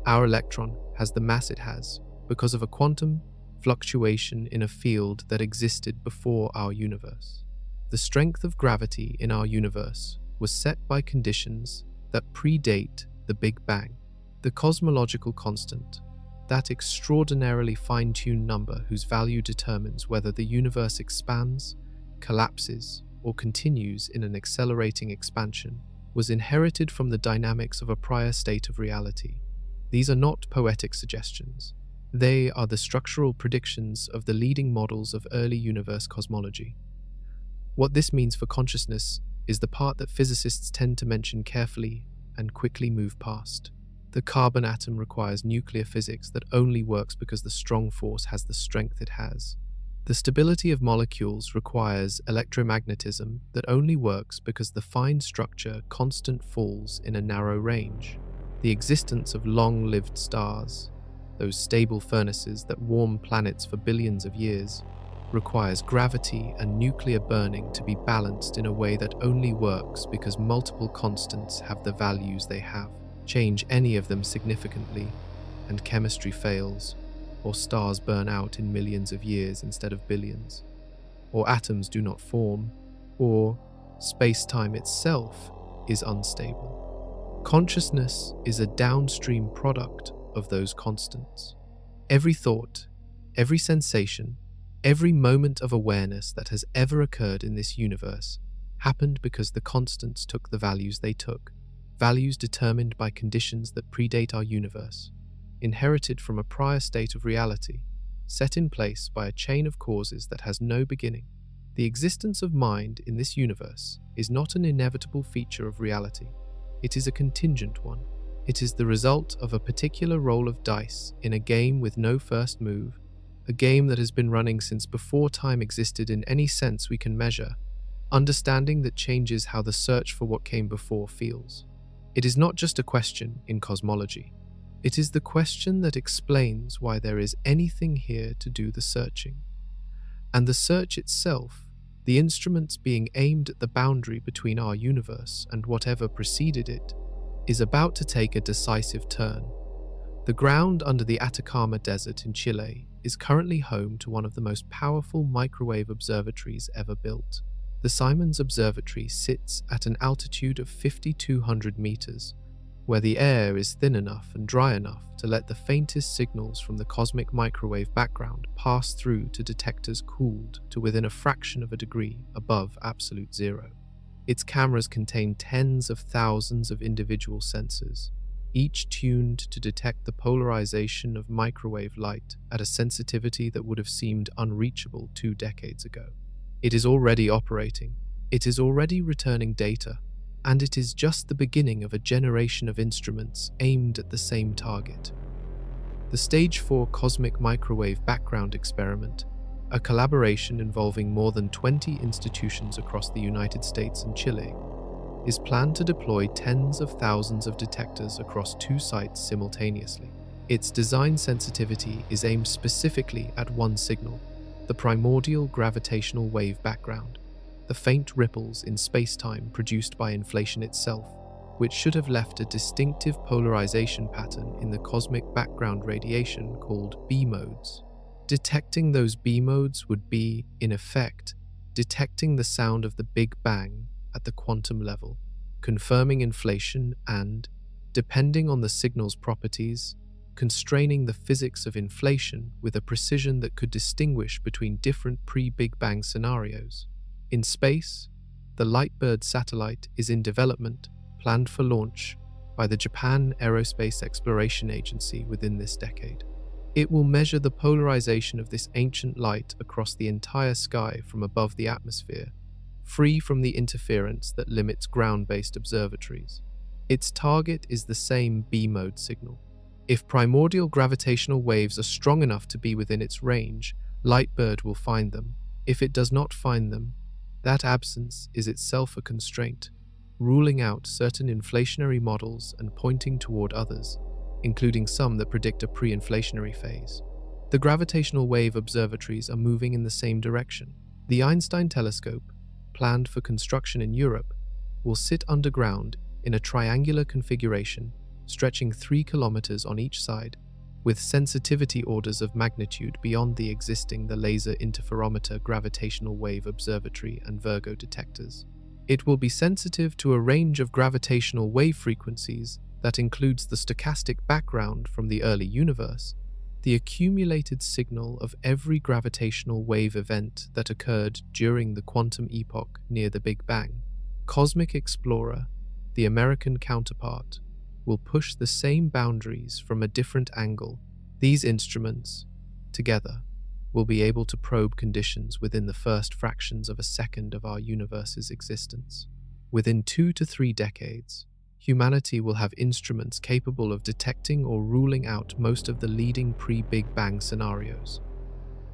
Our electron has the mass it has because of a quantum fluctuation in a field that existed before our universe. The strength of gravity in our universe was set by conditions that predate the Big Bang. The cosmological constant, that extraordinarily fine-tuned number whose value determines whether the universe expands, collapses, or continues in an accelerating expansion, was inherited from the dynamics of a prior state of reality. These are not poetic suggestions. They are the structural predictions of the leading models of early universe cosmology. What this means for consciousness is the part that physicists tend to mention carefully and quickly move past. The carbon atom requires nuclear physics that only works because the strong force has the strength it has. The stability of molecules requires electromagnetism that only works because the fine structure constant falls in a narrow range. The existence of long-lived stars, those stable furnaces that warm planets for billions of years, requires gravity and nuclear burning to be balanced in a way that only works because multiple constants have the values they have. Change any of them significantly, and chemistry fails, or stars burn out in millions of years instead of billions, or atoms do not form, or space-time itself is unstable. Consciousness is a downstream product of those constants. Every thought, every sensation, every moment of awareness that has ever occurred in this universe happened because the constants took the values they took, values determined by conditions that predate our universe, inherited from a prior state of reality, set in place by a chain of causes that has no beginning. The existence of mind in this universe is not an inevitable feature of reality. It is a contingent one. It is the result of a particular roll of dice in a game with no first move, a game that has been running since before time existed in any sense we can measure, understanding that changes how the search for what came before feels. It is not just a question in cosmology. It is the question that explains why there is anything here to do the searching. And the search itself, the instruments being aimed at the boundary between our universe and whatever preceded it, is about to take a decisive turn. The ground under the Atacama Desert in Chile is currently home to one of the most powerful microwave observatories ever built. The Simons Observatory sits at an altitude of 5,200 meters, where the air is thin enough and dry enough to let the faintest signals from the cosmic microwave background pass through to detectors cooled to within a fraction of a degree above absolute zero. Its cameras contain tens of thousands of individual sensors, each tuned to detect the polarization of microwave light at a sensitivity that would have seemed unreachable 2 decades ago. It is already operating, it is already returning data, and it is just the beginning of a generation of instruments aimed at the same target. The Stage 4 Cosmic Microwave Background Experiment, a collaboration involving more than 20 institutions across the United States and Chile, is planned to deploy tens of thousands of detectors across 2 sites simultaneously. Its design sensitivity is aimed specifically at one signal, the primordial gravitational wave background, the faint ripples in space-time produced by inflation itself, which should have left a distinctive polarization pattern in the cosmic background radiation called B modes. Detecting those B modes would be, in effect, detecting the sound of the Big Bang at the quantum level, confirming inflation and, depending on the signal's properties, constraining the physics of inflation with a precision that could distinguish between different pre-Big Bang scenarios. In space, the Lightbird satellite is in development, planned for launch by the Japan Aerospace Exploration Agency within this decade. It will measure the polarization of this ancient light across the entire sky from above the atmosphere, free from the interference that limits ground-based observatories. Its target is the same B-mode signal. If primordial gravitational waves are strong enough to be within its range, Lightbird will find them. If it does not find them, that absence is itself a constraint, ruling out certain inflationary models and pointing toward others, including some that predict a pre-inflationary phase. The gravitational wave observatories are moving in the same direction. The Einstein telescope, planned for construction in Europe, will sit underground in a triangular configuration stretching 3 kilometers on each side, with sensitivity orders of magnitude beyond the existing Laser Interferometer Gravitational Wave Observatory and Virgo detectors. It will be sensitive to a range of gravitational wave frequencies that includes the stochastic background from the early universe, the accumulated signal of every gravitational wave event that occurred during the quantum epoch near the Big Bang. Cosmic Explorer, the American counterpart, will push the same boundaries from a different angle. These instruments, together, will be able to probe conditions within the first fractions of a second of our universe's existence. Within 2 to 3 decades, humanity will have instruments capable of detecting or ruling out most of the leading pre-Big Bang scenarios.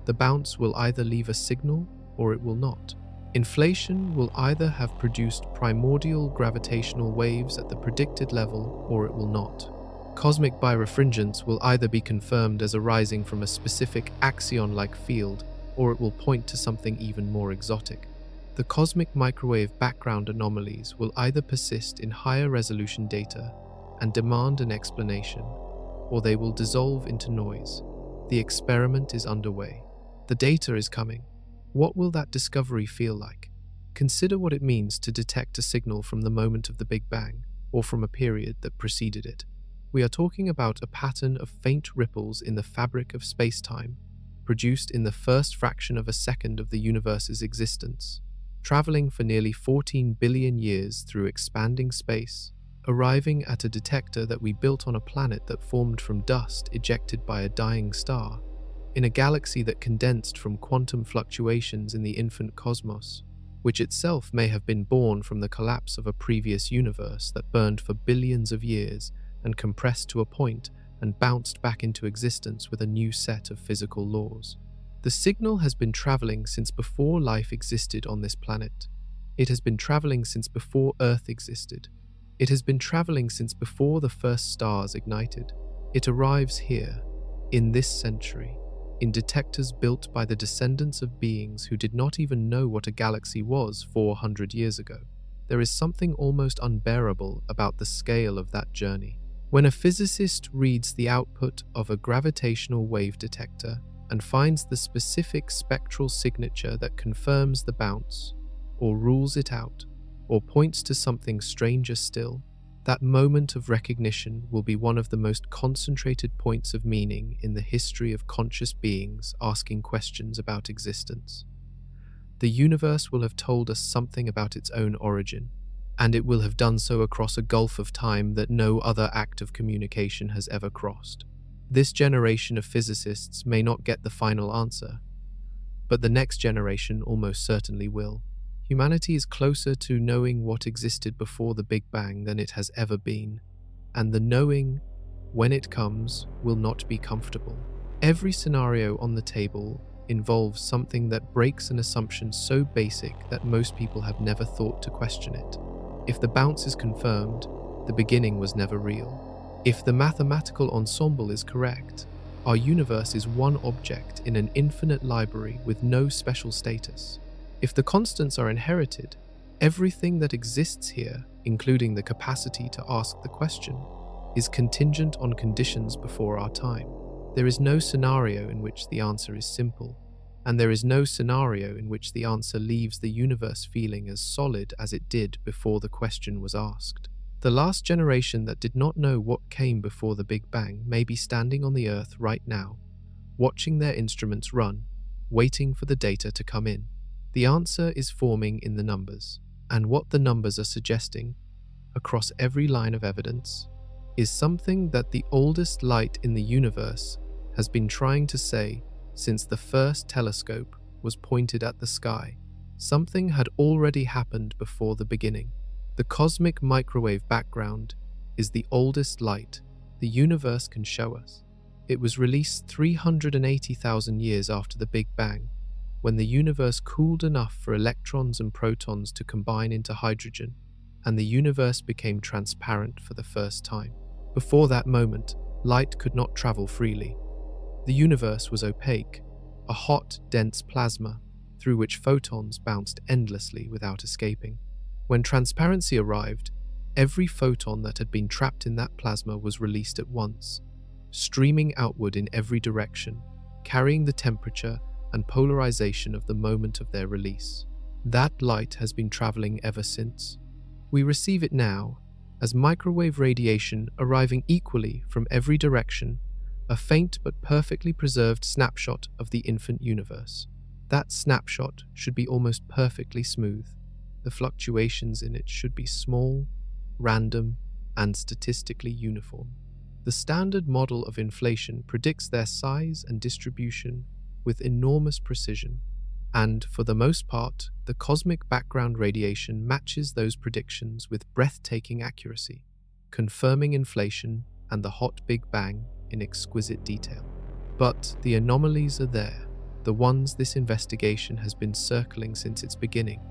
The bounce will either leave a signal or it will not. Inflation will either have produced primordial gravitational waves at the predicted level or it will not. Cosmic birefringence will either be confirmed as arising from a specific axion-like field or it will point to something even more exotic. The cosmic microwave background anomalies will either persist in higher resolution data and demand an explanation, or they will dissolve into noise. The experiment is underway. The data is coming. What will that discovery feel like? Consider what it means to detect a signal from the moment of the Big Bang, or from a period that preceded it. We are talking about a pattern of faint ripples in the fabric of space-time, produced in the first fraction of a second of the universe's existence, traveling for nearly 14 billion years through expanding space, arriving at a detector that we built on a planet that formed from dust ejected by a dying star, in a galaxy that condensed from quantum fluctuations in the infant cosmos, which itself may have been born from the collapse of a previous universe that burned for billions of years and compressed to a point and bounced back into existence with a new set of physical laws. The signal has been traveling since before life existed on this planet. It has been traveling since before Earth existed. It has been traveling since before the first stars ignited. It arrives here, in this century, in detectors built by the descendants of beings who did not even know what a galaxy was 400 years ago. There is something almost unbearable about the scale of that journey. When a physicist reads the output of a gravitational wave detector and finds the specific spectral signature that confirms the bounce, or rules it out, or points to something stranger still, that moment of recognition will be one of the most concentrated points of meaning in the history of conscious beings asking questions about existence. The universe will have told us something about its own origin, and it will have done so across a gulf of time that no other act of communication has ever crossed. This generation of physicists may not get the final answer, but the next generation almost certainly will. Humanity is closer to knowing what existed before the Big Bang than it has ever been, and the knowing, when it comes, will not be comfortable. Every scenario on the table involves something that breaks an assumption so basic that most people have never thought to question it. If the bounce is confirmed, the beginning was never real. If the mathematical ensemble is correct, our universe is one object in an infinite library with no special status. If the constants are inherited, everything that exists here, including the capacity to ask the question, is contingent on conditions before our time. There is no scenario in which the answer is simple, and there is no scenario in which the answer leaves the universe feeling as solid as it did before the question was asked. The last generation that did not know what came before the Big Bang may be standing on the Earth right now, watching their instruments run, waiting for the data to come in. The answer is forming in the numbers, and what the numbers are suggesting, across every line of evidence, is something that the oldest light in the universe has been trying to say since the first telescope was pointed at the sky. Something had already happened before the beginning. The cosmic microwave background is the oldest light the universe can show us. It was released 380,000 years after the Big Bang, when the universe cooled enough for electrons and protons to combine into hydrogen, and the universe became transparent for the first time. Before that moment, light could not travel freely. The universe was opaque, a hot, dense plasma through which photons bounced endlessly without escaping. When transparency arrived, every photon that had been trapped in that plasma was released at once, streaming outward in every direction, carrying the temperature and polarization of the moment of their release. That light has been traveling ever since. We receive it now as microwave radiation arriving equally from every direction, a faint but perfectly preserved snapshot of the infant universe. That snapshot should be almost perfectly smooth. The fluctuations in it should be small, random, and statistically uniform. The standard model of inflation predicts their size and distribution with enormous precision, and for the most part, the cosmic background radiation matches those predictions with breathtaking accuracy, confirming inflation and the hot Big Bang in exquisite detail. But the anomalies are there, the ones this investigation has been circling since its beginning: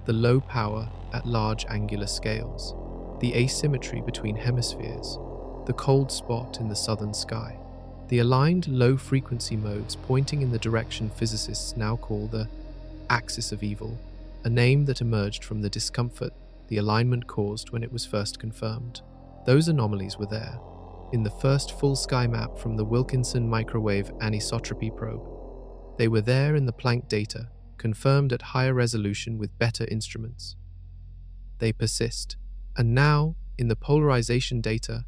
the low power at large angular scales, the asymmetry between hemispheres, the cold spot in the southern sky, the aligned low-frequency modes pointing in the direction physicists now call the axis of evil, a name that emerged from the discomfort the alignment caused when it was first confirmed. Those anomalies were there, in the first full sky map from the Wilkinson Microwave Anisotropy Probe. They were there in the Planck data, confirmed at higher resolution with better instruments. They persist, and now, in the polarization data,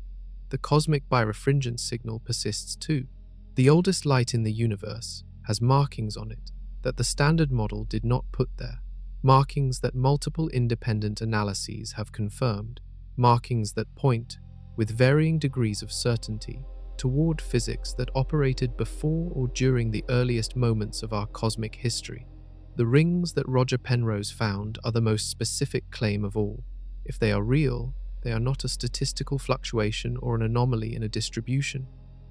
the cosmic birefringence signal persists too. The oldest light in the universe has markings on it that the standard model did not put there, markings that multiple independent analyses have confirmed, markings that point, with varying degrees of certainty, toward physics that operated before or during the earliest moments of our cosmic history. The rings that Roger Penrose found are the most specific claim of all. If they are real, they are not a statistical fluctuation or an anomaly in a distribution.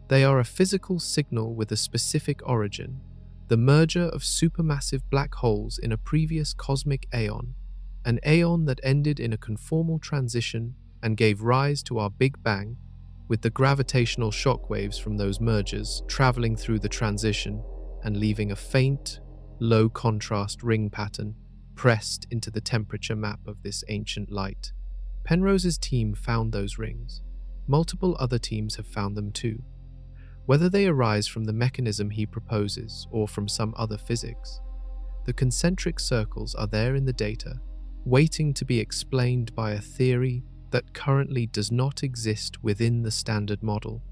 They are a physical signal with a specific origin, the merger of supermassive black holes in a previous cosmic aeon, an aeon that ended in a conformal transition and gave rise to our Big Bang, with the gravitational shock waves from those mergers traveling through the transition and leaving a faint, low-contrast ring pattern pressed into the temperature map of this ancient light. Penrose's team found those rings. Multiple other teams have found them too. Whether they arise from the mechanism he proposes or from some other physics, the concentric circles are there in the data, waiting to be explained by a theory that currently does not exist within the standard model.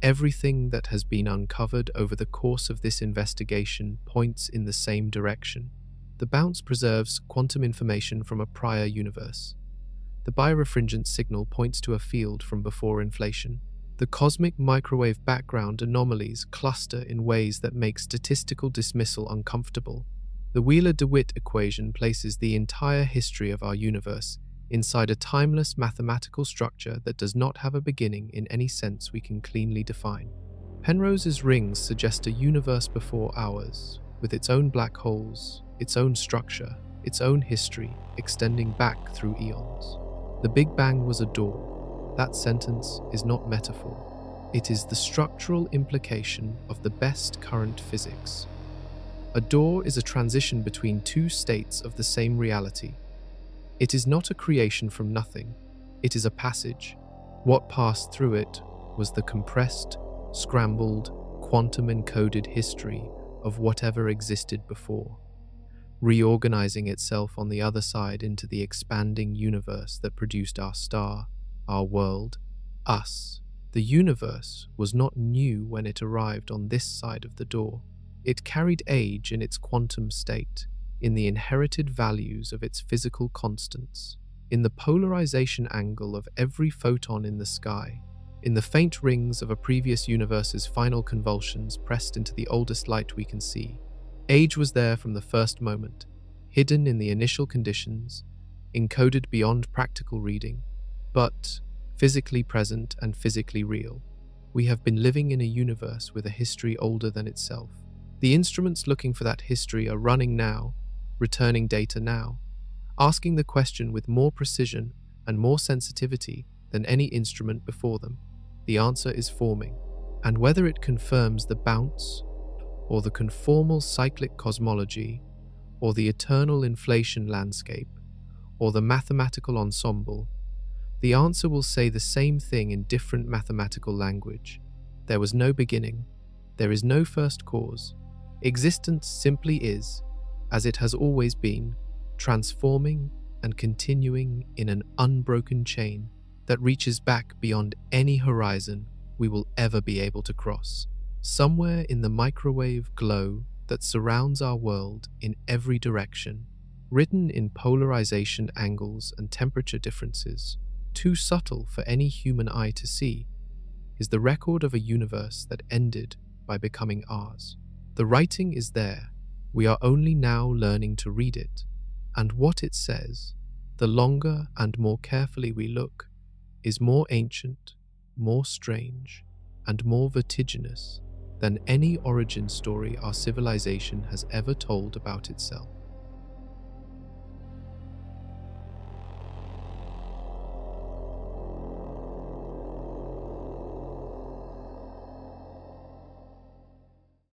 Everything that has been uncovered over the course of this investigation points in the same direction. The bounce preserves quantum information from a prior universe. The birefringence signal points to a field from before inflation. The cosmic microwave background anomalies cluster in ways that make statistical dismissal uncomfortable. The Wheeler-DeWitt equation places the entire history of our universe inside a timeless mathematical structure that does not have a beginning in any sense we can cleanly define. Penrose's rings suggest a universe before ours, with its own black holes, its own structure, its own history, extending back through eons. The Big Bang was a door. That sentence is not metaphor. It is the structural implication of the best current physics. A door is a transition between two states of the same reality. It is not a creation from nothing. It is a passage. What passed through it was the compressed, scrambled, quantum-encoded history of whatever existed before, reorganizing itself on the other side into the expanding universe that produced our star, our world, us. The universe was not new when it arrived on this side of the door. It carried age in its quantum state, in the inherited values of its physical constants, in the polarization angle of every photon in the sky, in the faint rings of a previous universe's final convulsions pressed into the oldest light we can see. Age was there from the first moment, hidden in the initial conditions, encoded beyond practical reading, but physically present and physically real. We have been living in a universe with a history older than itself. The instruments looking for that history are running now, returning data now, asking the question with more precision and more sensitivity than any instrument before them. The answer is forming. And whether it confirms the bounce, or the conformal cyclic cosmology, or the eternal inflation landscape, or the mathematical ensemble, the answer will say the same thing in different mathematical language. There was no beginning. There is no first cause. Existence simply is, as it has always been, transforming and continuing in an unbroken chain that reaches back beyond any horizon we will ever be able to cross. Somewhere in the microwave glow that surrounds our world in every direction, written in polarization angles and temperature differences, too subtle for any human eye to see, is the record of a universe that ended by becoming ours. The writing is there. We are only now learning to read it. And what it says, the longer and more carefully we look, is more ancient, more strange, and more vertiginous than any origin story our civilization has ever told about itself.